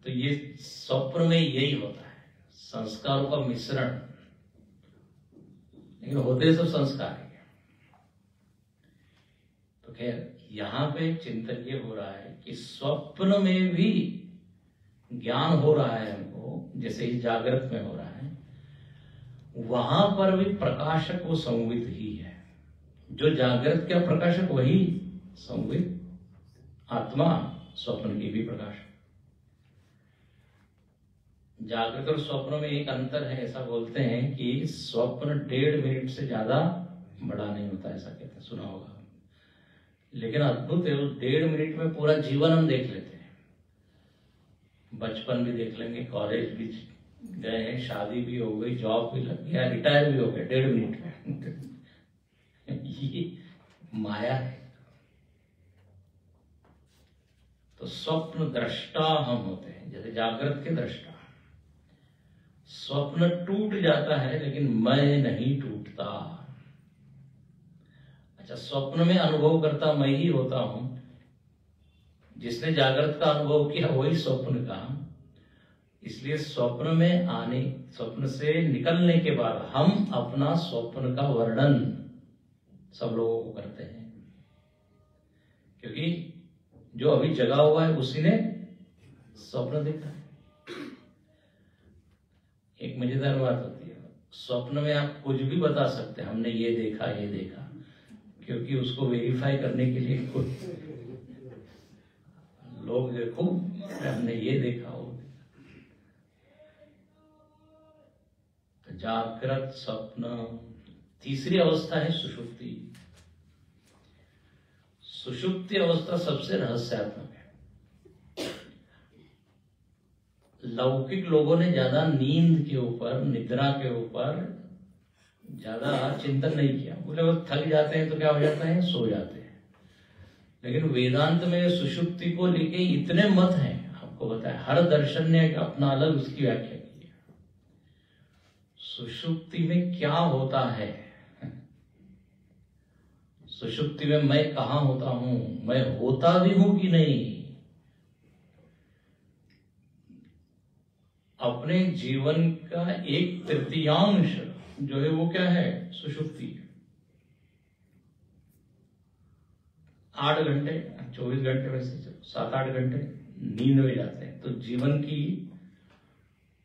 तो ये स्वप्न में यही होता है, संस्कारों का मिश्रण, लेकिन होते सब संस्कार ही। तो खैर यहां पे चिंतन ये हो रहा है कि स्वप्न में भी ज्ञान हो रहा है हमको, जैसे ही जागृत में हो रहा है, वहां पर भी प्रकाशक वो संवित ही है। जो जागृत का प्रकाशक वही संवित आत्मा, स्वप्न की भी प्रकाशक। जागृत और स्वप्न में एक अंतर है, ऐसा बोलते हैं कि स्वप्न 1.5 मिनट से ज्यादा बड़ा नहीं होता, ऐसा कहते हैं, सुना होगा। लेकिन अद्भुत है, उस 1.5 मिनट में पूरा जीवन हम देख लेते हैं। बचपन भी देख लेंगे, कॉलेज भी गए हैं, शादी भी हो गई, जॉब भी लग गया, रिटायर भी हो गया 1.5 मिनट में। ये माया है। तो स्वप्न दृष्टा हम होते हैं, जैसे जागृत के दृष्टा। स्वप्न टूट जाता है लेकिन मैं नहीं टूटता। अच्छा, स्वप्न में अनुभव करता मैं ही होता हूं, जिसने जागृत का अनुभव किया वही स्वप्न का। इसलिए स्वप्न में आने, स्वप्न से निकलने के बाद हम अपना स्वप्न का वर्णन सब लोगों को करते हैं। क्योंकि जो अभी जगा हुआ है उसी ने स्वप्न देखा है। एक मजेदार बात होती है, स्वप्न में आप कुछ भी बता सकते हैं, हमने ये देखा ये देखा, क्योंकि उसको वेरीफाई करने के लिए कुछ लोग देखो हमने ये देखा हो। तो जागृत, स्वप्न, तीसरी अवस्था है सुषुप्ति। सुषुप्ति अवस्था सबसे रहस्यात्मक है। लौकिक लोगों ने ज्यादा नींद के ऊपर, निद्रा के ऊपर ज्यादा चिंतन नहीं किया। बोले वो थक जाते हैं तो क्या हो जाता है, सो जाते हैं। लेकिन वेदांत में सुषुप्ति को लेके इतने मत हैं, आपको बताया, हर दर्शन ने अपना अलग उसकी व्याख्या की है। सुषुप्ति में क्या होता है, सुषुप्ति में मैं कहाँ होता हूं, मैं होता भी हूं कि नहीं, अपने जीवन का 1/3 जो है वो क्या है, सुषुप्ति। 8 घंटे, 24 घंटे में से 7-8 घंटे नींद में जाते हैं। तो जीवन की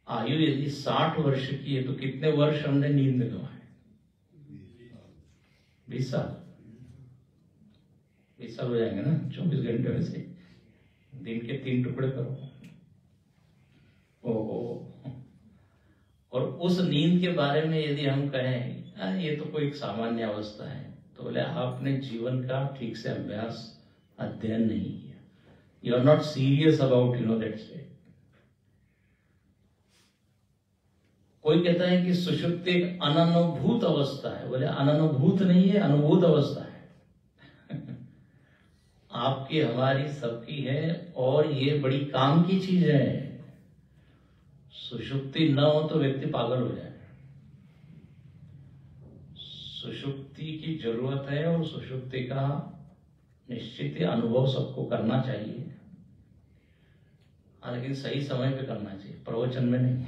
आयु यदि 60 वर्ष की है तो कितने वर्ष हमने नींद में गंवाए, 20 साल। 20 साल हो जाएंगे ना 24 घंटे में से, दिन के 3 टुकड़े करो। ओहो, और उस नींद के बारे में यदि हम कहें ये तो कोई सामान्य अवस्था है, तो बोले आपने जीवन का ठीक से अभ्यास, अध्ययन नहीं किया। You are not serious about that state. कोई कहता है कि सुषुप्ति एक अननुभूत अवस्था है। बोले अननुभूत नहीं है, अनुभूत अवस्था है। आपकी, हमारी, सबकी है, और ये बड़ी काम की चीज है। सुषुप्ति न हो तो व्यक्ति पागल हो जाए। सुषुप्ति की जरूरत है, और सुषुप्ति का निश्चित ही अनुभव सबको करना चाहिए, लेकिन सही समय पे करना चाहिए, प्रवचन में नहीं।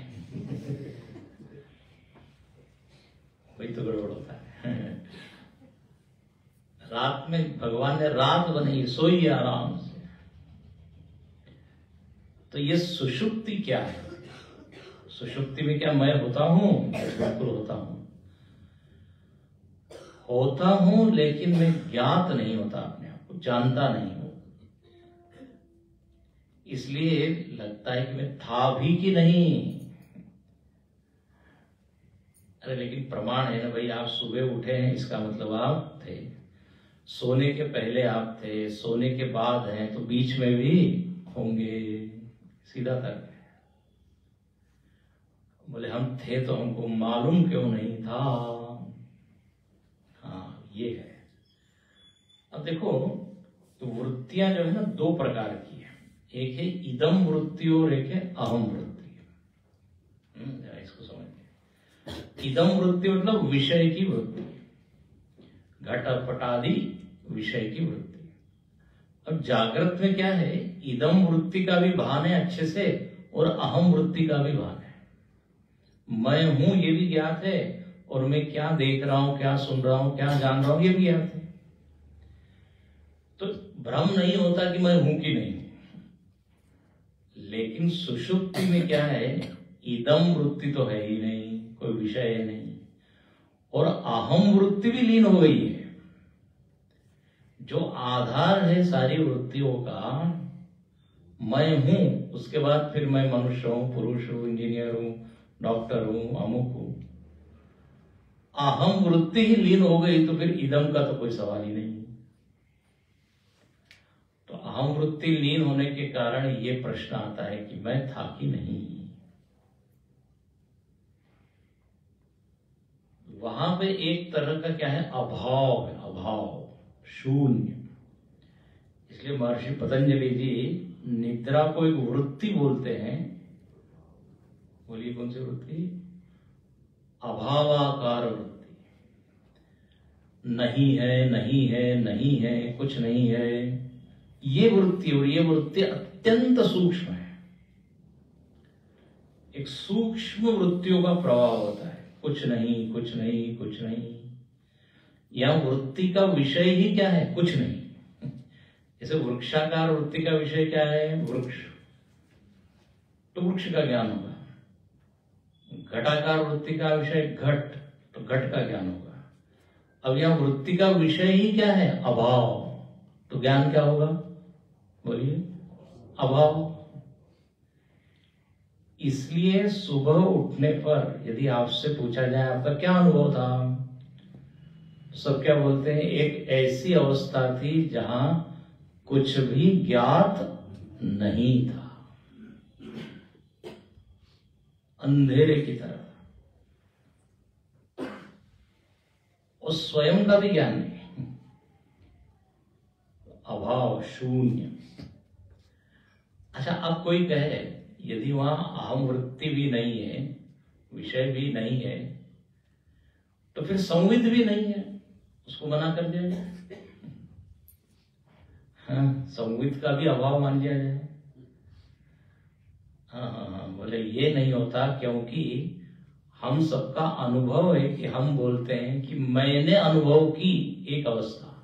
वही तो गड़बड़ होता है। रात में भगवान ने रात बनाई, सोइए आराम से। तो ये सुषुप्ति क्या है? सुषुप्ति में क्या मैं होता हूं? बिल्कुल होता हूं, होता हूं, लेकिन मैं ज्ञात नहीं होता, अपने आप को जानता नहीं हूं। इसलिए लगता है कि मैं था भी कि नहीं। अरे लेकिन प्रमाण है ना भाई, आप सुबह उठे हैं, इसका मतलब आप थे। सोने के पहले आप थे, सोने के बाद हैं, तो बीच में भी होंगे। सीधा तर्क है। बोले हम थे तो हमको मालूम क्यों नहीं था। हाँ, ये है। अब देखो, तो वृत्तियां जो है ना 2 प्रकार की है। एक है इदम वृत्ति और एक है अहम वृत्ति। इसको समझिए। इदम वृत्ति मतलब विषय की वृत्ति, घट पटादि विषय की वृत्ति। अब जागृत में क्या है, इदम वृत्ति का भी भान है अच्छे से, और अहम वृत्ति का भी भान है। मैं हूं ये भी ज्ञात है, और मैं क्या देख रहा हूं, क्या सुन रहा हूं, क्या जान रहा हूं, ये भी ज्ञात है। तो भ्रम नहीं होता कि मैं हूं कि नहीं। लेकिन सुषुप्ति में क्या है, इदम वृत्ति तो है ही नहीं, कोई विषय है नहीं, और अहम वृत्ति भी लीन हो गई है। जो आधार है सारी वृत्तियों का, मैं हूं, उसके बाद फिर मैं मनुष्य हूं, पुरुष हूं, इंजीनियर हूं, डॉक्टर हूं, अमुक हूं। अहम वृत्ति ही लीन हो गई तो फिर इदम का तो कोई सवाल ही नहीं। तो अहम वृत्ति लीन होने के कारण ये प्रश्न आता है कि मैं था कि नहीं। वहां पे एक तरह का क्या है, अभाव है, अभाव, शून्य। इसलिए महर्षि पतंजलि जी निद्रा को एक वृत्ति बोलते हैं। बोलिए कौन सी वृत्ति? अभावाकार वृत्ति। नहीं है, नहीं है, नहीं है, कुछ नहीं है, ये वृत्ति। और ये वृत्ति अत्यंत सूक्ष्म है। एक सूक्ष्म वृत्तियों का प्रभाव होता है। कुछ नहीं, कुछ नहीं, कुछ नहीं। यह वृत्ति का विषय ही क्या है? कुछ नहीं। जैसे वृक्षाकार वृत्ति का विषय क्या है? वृक्ष, तो वृक्ष का ज्ञान होगा। घटाकार वृत्ति का विषय घट, तो घट का ज्ञान होगा। अब यहां वृत्ति का विषय ही क्या है? अभाव, तो ज्ञान क्या होगा? बोलिए, अभाव। इसलिए सुबह उठने पर यदि आपसे पूछा जाए आपका क्या अनुभव था, सब क्या बोलते हैं? एक ऐसी अवस्था थी जहां कुछ भी ज्ञात नहीं था, अंधेरे की तरह, और स्वयं का भी ज्ञान नहीं, अभाव, शून्य। अच्छा, अब कोई कहे यदि वहां अहम वृत्ति भी नहीं है, विषय भी नहीं है, तो फिर संविद भी नहीं है, उसको मना कर दिया जाए। हाँ, संविद का भी अभाव मान लिया जाए। हाँ, बोले ये नहीं होता, क्योंकि हम सबका अनुभव है कि हम बोलते हैं कि मैंने अनुभव की एक अवस्था।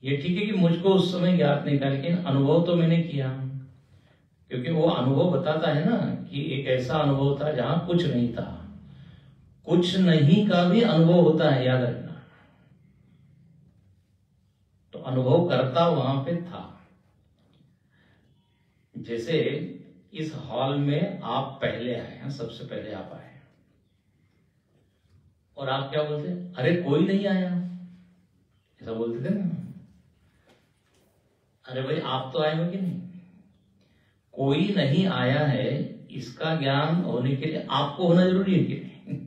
ये ठीक है कि मुझको उस समय ज्ञात नहीं था, लेकिन अनुभव तो मैंने किया, क्योंकि वो अनुभव बताता है ना कि एक ऐसा अनुभव था जहां कुछ नहीं था। कुछ नहीं का भी अनुभव होता है, याद रखना। तो अनुभव करता वहां पे था। जैसे इस हॉल में आप पहले आए हैं, सबसे पहले आप आए, और आप क्या बोलते? अरे कोई नहीं आया, ऐसा बोलते थे ना। अरे भाई, आप तो आए हो कि नहीं? कोई नहीं आया है, इसका ज्ञान होने के लिए आपको होना जरूरी है कि नहीं?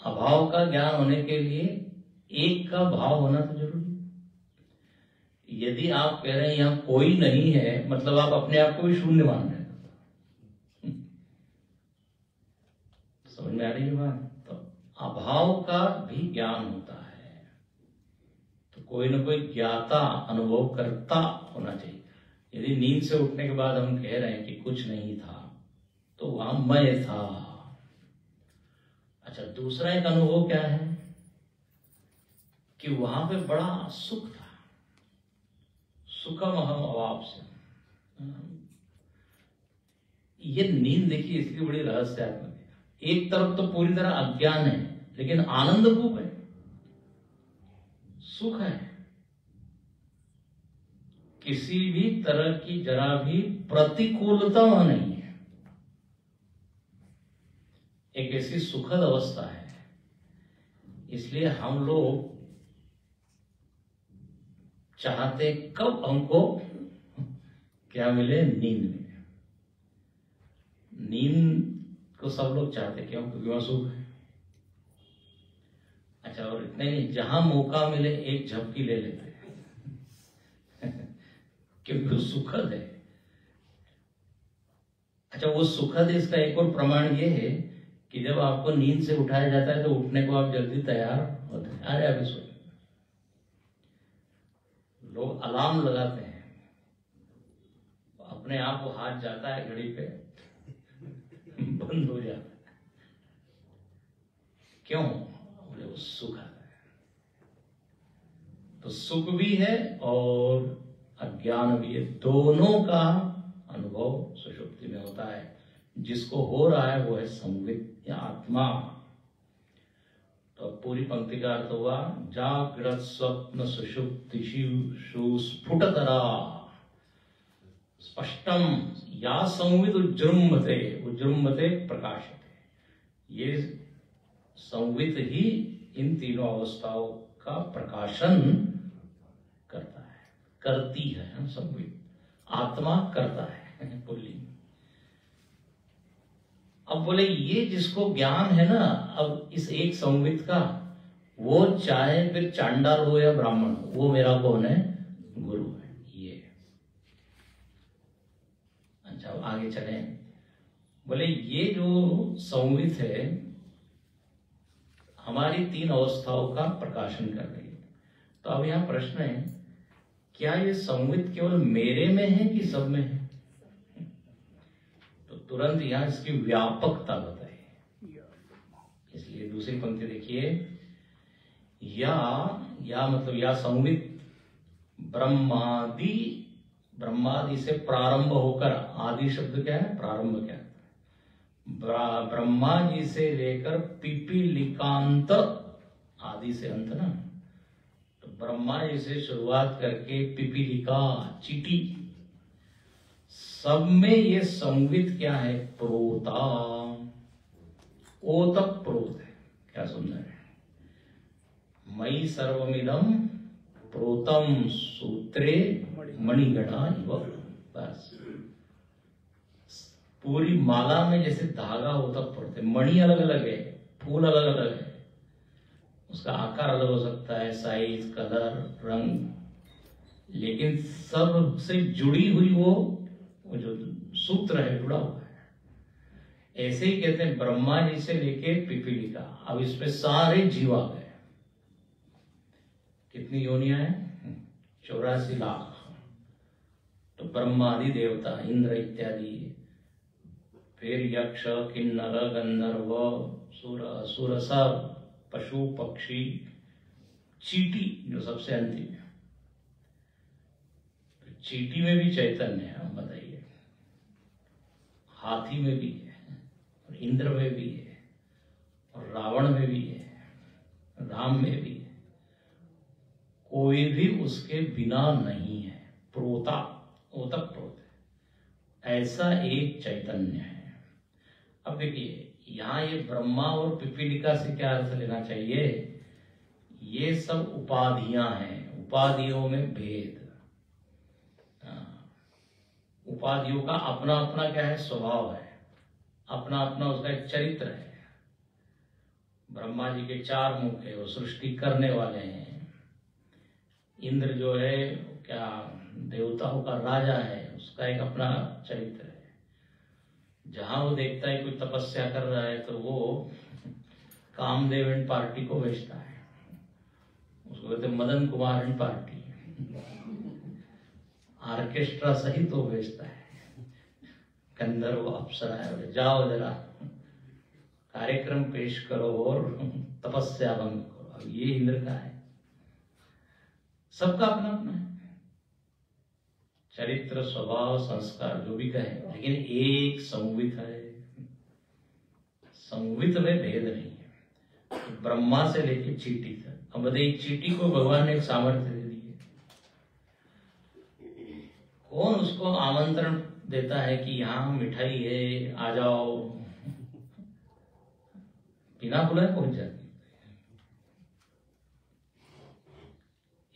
अभाव का ज्ञान होने के लिए एक का भाव होना तो जरूरी है। यदि आप कह रहे हैं यहां कोई नहीं है, मतलब आप अपने आप को भी शून्य मान रहे हैं। समझ में आ रही है बात? तो अभाव का भी ज्ञान होता है, तो कोई ना कोई ज्ञाता, अनुभव करता होना चाहिए। यदि नींद से उठने के बाद हम कह रहे हैं कि कुछ नहीं था, तो वहां मैं था। अच्छा, दूसरा एक अनुभव क्या है कि वहां पे बड़ा सुख था, सुखम अहम अवाप से। ये नींद देखिए, इसकी बड़ी रहस्यात्मक है। एक तरफ तो पूरी तरह अज्ञान है, लेकिन आनंद खूब है, सुख है, किसी भी तरह की जरा भी प्रतिकूलता वहां नहीं है। एक ऐसी सुखद अवस्था है। इसलिए हम लोग चाहते कब हमको क्या मिले? नींद मिले। नींद को सब लोग चाहते, क्यों? क्योंकि वहां सुख है। अच्छा, और इतना ही, जहां मौका मिले एक झपकी ले लेते हैं क्योंकि वो सुखद है। अच्छा, वो सुखद है, इसका एक और प्रमाण ये है कि जब आपको नींद से उठाया जाता है तो उठने को आप जल्दी तैयार होते हैं। अरे अभी सो, लोग अलार्म लगाते हैं, अपने आप को हाथ जाता है घड़ी पे, बंद हो जाता है। क्यों? बोले वो सुख आता है। तो सुख भी है और अज्ञान भी है, दोनों का अनुभव सुषुप्ति में होता है। जिसको हो रहा है वो है संवित या आत्मा। तो पूरी पंक्ति का अर्थ हुआ, जागृत स्वप्न सुषुप्तिषु स्फुटतरा स्पष्टम या संविद उज्जृंभते, उज्जृंभते प्रकाशते। ये संवित ही इन तीनों अवस्थाओं का प्रकाशन करता है, करती है। संवित आत्मा करता है पुल्लिंग। अब बोले ये जिसको ज्ञान है ना, अब इस एक संवित का, वो चाहे फिर चांडाल हो या ब्राह्मण हो, वो मेरा कौन है? गुरु है। ये अच्छा, आगे चले। बोले ये जो संवित है हमारी तीन अवस्थाओं का प्रकाशन कर रही है। तो अब यहां प्रश्न है, क्या ये संवित केवल मेरे में है कि सब में है? तो तुरंत यहां इसकी व्यापकता बताई। इसलिए दूसरी पंक्ति देखिए, या मतलब या संवित ब्रह्मादि से प्रारंभ होकर, आदि शब्द क्या है, प्रारंभ क्या है, ब्रह्मा जी से लेकर पिपीलिकांत, आदि से अंत ना, तो ब्रह्मा जी से शुरुआत करके पिपीलिका, चीटी, सब में ये संवित क्या है, प्रोता, ओ तक प्रोत है। क्या सुंदर है, मयि सर्वमिदं प्रोतम सूत्रे मणिगणा इव। बस पूरी माला में जैसे धागा होता प्रोत है, मणि अलग अलग है, फूल अलग अलग है, उसका आकार अलग हो सकता है, साइज, कलर, रंग, लेकिन सब से जुड़ी हुई वो जो सूत्र है, जुड़ा हुआ है। ऐसे ही कहते हैं ब्रह्मा जी से लेके पिपीलिका, अब इसमें सारे जीव आ गए। कितनी योनियां हैं, 84 लाख। तो ब्रह्मादि देवता, इंद्र इत्यादि, फिर यक्ष, किन्नर, गंधर्व, सुर, असुर, सब, पशु, पक्षी, चीटी जो सबसे अंतिम है। चीटी में भी चैतन्य है, हम बताइए, हाथी में भी है, और इंद्र में भी है, और रावण में भी है, राम में भी है, कोई भी उसके बिना नहीं है, प्रोता, ओतक प्रोत है, ऐसा एक चैतन्य है। अब देखिए यहाँ ये ब्रह्मा और पिपीलिका से क्या अर्थ लेना चाहिए, ये सब उपाधियां हैं, उपाधियों में भेद, उपाधियों का अपना अपना क्या है, स्वभाव है, अपना अपना उसका एक चरित्र है। ब्रह्मा जी के 4 मुख है, वो सृष्टि करने वाले हैं। इंद्र जो है क्या देवताओं का राजा है, उसका एक अपना चरित्र है। जहां वो देखता है कोई तपस्या कर रहा है तो वो कामदेव एंड पार्टी को भेजता है, उसको कहते Madan Kumar and party, orchestra सहित वो भेजता है, गंधर्व अप्सरा है, जाओ जरा कार्यक्रम पेश करो और तपस्या भंग करो। अब ये इंद्र का है, सबका अपना अपना है चरित्र, स्वभाव, संस्कार, जो भी कहे, लेकिन एक संवित है, संवित में भेद नहीं है। ब्रह्मा से लेकर चीटी तक, अब बताइए चीटी को भगवान ने एक सामर्थ्य दे दी है, कौन उसको आमंत्रण देता है कि यहाँ मिठाई है, आ जाओ, बिना बुलाए पहुंच जाती।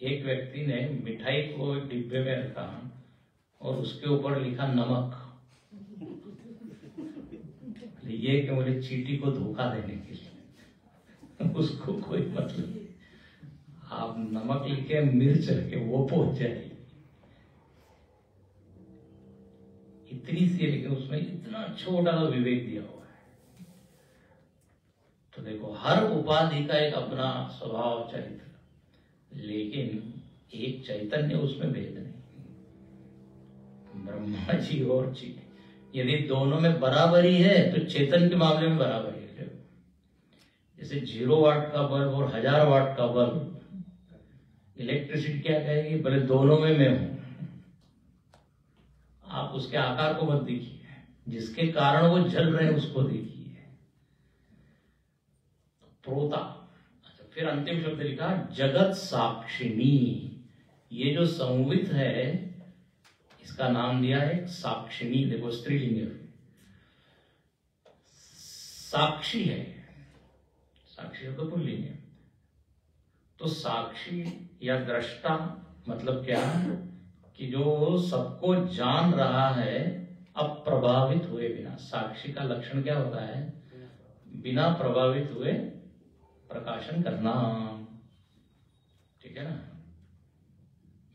एक व्यक्ति ने मिठाई को एक डिब्बे में रखा और उसके ऊपर लिखा नमक, ये कि मुझे चीटी को धोखा देने के लिए, उसको कोई मतलब नहीं, आप नमक लिखे मिर्च रखे वो पहुंच जाएगी, इतनी सी, लेकिन उसमें इतना छोटा सा विवेक दिया हुआ है। तो देखो हर उपाधि का एक अपना स्वभाव, चरित्र, लेकिन एक चैतन्य, उसमें भेद नहीं। ब्रह्मा जी और चीटी, यदि दोनों में बराबरी है तो चेतन के मामले में बराबरी है। जैसे 0 वाट का बल्ब और 1000 वाट का बल्ब, इलेक्ट्रिसिटी क्या कहेगी, भले दोनों में मैं हूं, आप उसके आकार को मत देखिए, जिसके कारण वो जल रहे हैं उसको देखिए, प्रोता। अच्छा, फिर अंतिम शब्द लिखा जगत साक्षिणी, ये जो संवित है इसका नाम दिया है साक्षिणी। देखो स्त्रीलिंग है, साक्षी है, साक्षी तो पुल्लिंग है। तो साक्षी या दृष्टा मतलब क्या, कि जो सबको जान रहा है अप्रभावित हुए बिना। साक्षी का लक्षण क्या होता है, बिना प्रभावित हुए प्रकाशन करना, ठीक है ना,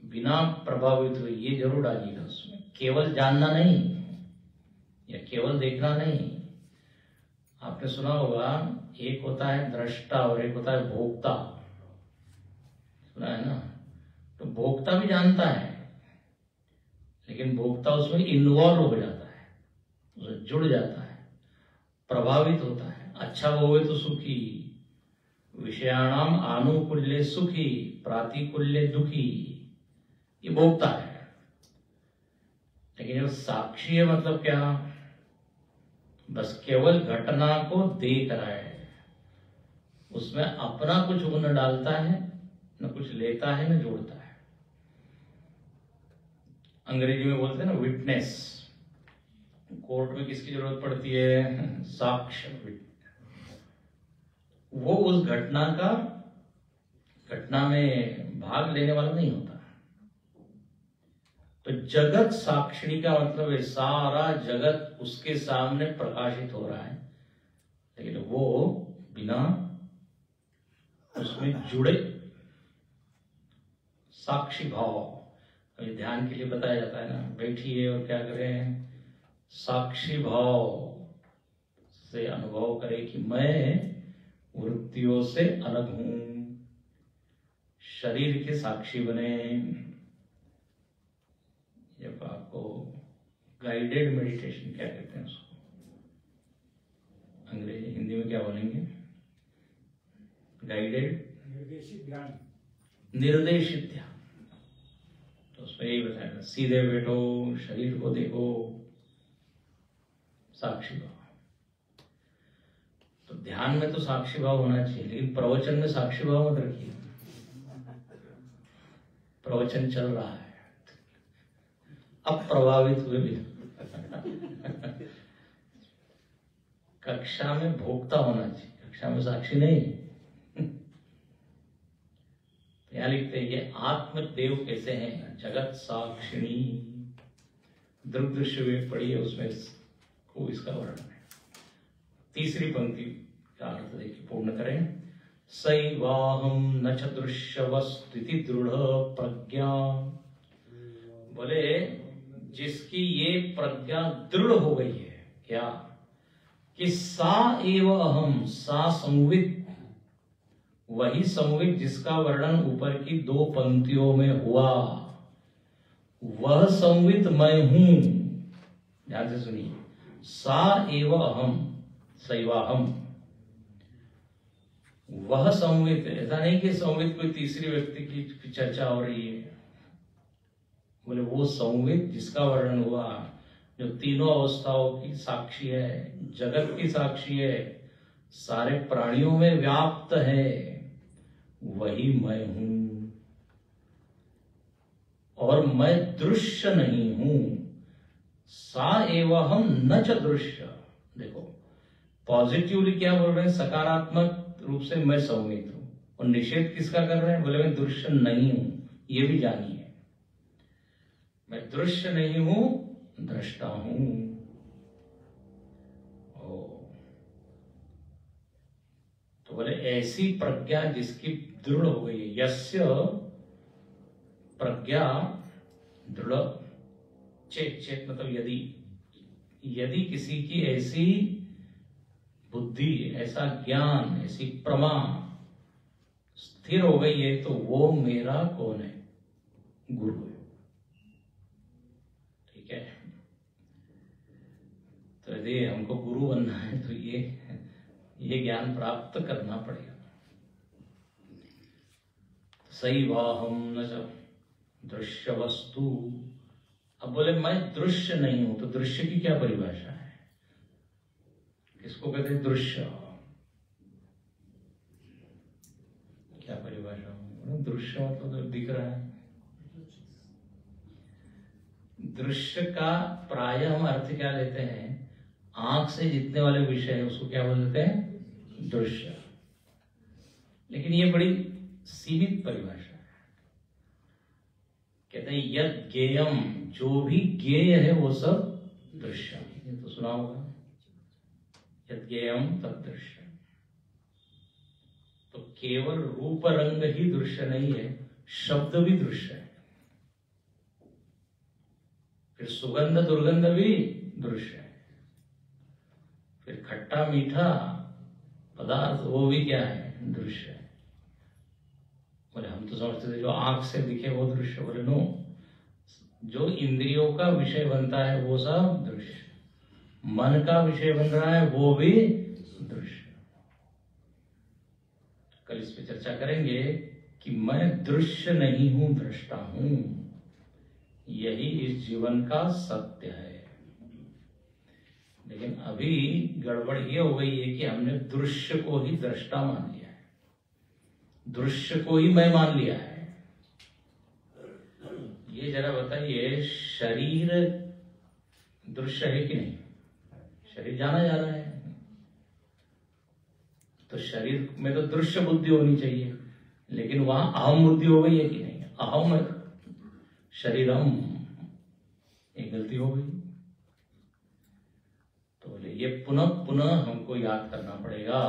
बिना प्रभावित हुए, ये जरूर डालिएगा उसमें। केवल जानना नहीं या केवल देखना नहीं। आपने सुना होगा एक होता है दृष्टा और एक होता है भोक्ता, सुना है ना। तो भोक्ता भी जानता है, लेकिन भोक्ता उसमें इन्वॉल्व हो जाता है, उसमें जुड़ जाता है, प्रभावित होता है। अच्छा वो हुए तो सुखी, विषयाणाम आनुकूल्य सुखी प्रातिकूल्य दुखी, ये भोगता है। लेकिन जो साक्षी है मतलब क्या, बस केवल घटना को देख रहा है, उसमें अपना कुछ वो न डालता है, न कुछ लेता है, न जोड़ता है। अंग्रेजी में बोलते हैं ना विटनेस। कोर्ट में किसकी जरूरत पड़ती है, साक्ष्य। वो उस घटना में भाग लेने वाला नहीं होता। तो जगत साक्षिणी का मतलब है सारा जगत उसके सामने प्रकाशित हो रहा है, लेकिन वो बिना उसमें जुड़े साक्षी भाव। अभी ध्यान के लिए बताया जाता है ना, बैठिए और क्या करें, साक्षी भाव से अनुभव करें कि मैं वृत्तियों से अलग हूं, शरीर के साक्षी बने। जब आपको गाइडेड मेडिटेशन क्या कहते हैं उसको, अंग्रेजी हिंदी में क्या बोलेंगे, गाइडेड निर्देशित ध्यान। तो उसमें यही बताया, सीधे बैठो, शरीर को देखो, साक्षी भाव। तो ध्यान में तो साक्षी भाव होना चाहिए, लेकिन प्रवचन में साक्षी भाव मत रखिए। प्रवचन चल रहा है, अब प्रभावित हुए भी। कक्षा में भोक्ता होना चाहिए, कक्षा में साक्षी नहीं। यहां लिखते हैं ये आत्मदेव कैसे हैं, जगत साक्षिणी। दृग दृश्य वे पढ़िए, उसमें को इसका वर्णन है। तीसरी पंक्ति का अर्थ देखिए, पूर्ण करें। सैवाहम न च दृश्यवस्तिति दृढ़ प्रज्ञा। बोले जिसकी ये प्रज्ञा दृढ़ हो गई है, क्या कि सा एव अहम, सा संवित, वही संवित जिसका वर्णन ऊपर की 2 पंक्तियों में हुआ, वह संवित मैं हूं। ध्यान से सुनिए, सा एव अहम, सैवाहम, वह संवित। ऐसा नहीं कि संवित कोई तीसरी व्यक्ति की चर्चा हो रही है। बोले वो संवित जिसका वर्णन हुआ, जो तीनों अवस्थाओं की साक्षी है, जगत की साक्षी है, सारे प्राणियों में व्याप्त है, वही मैं हूं। और मैं दृश्य नहीं हूं। सा एवं न च दृश्य। देखो पॉजिटिवली क्या बोल रहे हैं, सकारात्मक रूप से मैं संवित हूं, और निषेध किसका कर रहे हैं, बोले मैं दृश्य नहीं हूं। ये भी जानिए, मैं दृश्य नहीं हूं, दृष्टा हूं। तो बोले ऐसी प्रज्ञा जिसकी दृढ़ हो गई है, यस्य प्रज्ञा दृढ़, चेत, चेत मतलब यदि किसी की ऐसी बुद्धि, ऐसा ज्ञान, ऐसी प्रमा स्थिर हो गई है, तो वो मेरा कौन है, गुरु है। ठीक है, तो यदि हमको गुरु बनना है तो ये ज्ञान प्राप्त करना पड़ेगा। सैवाहम न च दृश्य वस्तु। अब बोले मैं दृश्य नहीं हूं, तो दृश्य की क्या परिभाषा है, किसको कहते हैं दृश्य, क्या परिभाषा है? दृश्य मतलब तो दिख रहा है। दृश्य का प्राय हम अर्थ क्या लेते हैं, आंख से जितने वाले विषय है उसको क्या बोलते हैं, दृश्य। लेकिन ये बड़ी सीमित परिभाषा है। कहते हैं यद ज्ञेयम, जो भी ज्ञेय है वो सब दृश्य। ये तो सुना होगा, यद ज्ञेयम तद दृश्य। तो केवल रूप रंग ही दृश्य नहीं है, शब्द भी दृश्य है, फिर सुगंध दुर्गंध भी दृश्य है, फिर खट्टा मीठा पदार्थ वो भी क्या है, दृश्य है। बोले हम तो समझते थे जो आंख से दिखे वो दृश्य, बोले नो, जो इंद्रियों का विषय बनता है वो सब दृश्य, मन का विषय बन रहा है वो भी दृश्य। कल चर्चा करेंगे कि मैं दृश्य नहीं हूं, दृष्टा हूं। यही इस जीवन का सत्य है। लेकिन अभी गड़बड़ ये हो गई है कि हमने दृश्य को ही दृष्टा मान लिया है, दृश्य को ही मैं मान लिया है। ये जरा बताइए, शरीर दृश्य है कि नहीं? शरीर जाना जा रहा है, तो शरीर में तो दृश्य बुद्धि होनी चाहिए, लेकिन वहां अहम बुद्धि हो गई है कि नहीं? अहम शरीरम, ये गलती हो गई। तो बोले ये पुनः पुनः हमको याद करना पड़ेगा,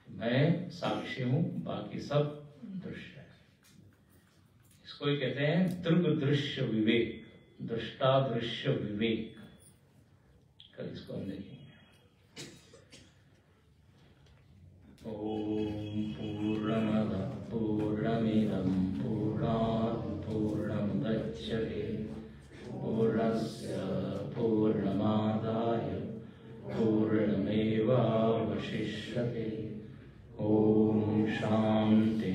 मैं साक्षी हूं, बाकी सब दृश्य है। इसको ही कहते हैं दृग दृश्य विवेक, दृष्टा दृश्य विवेक। कल इसको हम देखेंगे। ओम पूर्णमदः पूर्णमिदं पूर्णात् पूर्णमुदच्यते पूर्णस्य पूर्णमादाय पूर्णमेवावशिष्यते। ओम शांति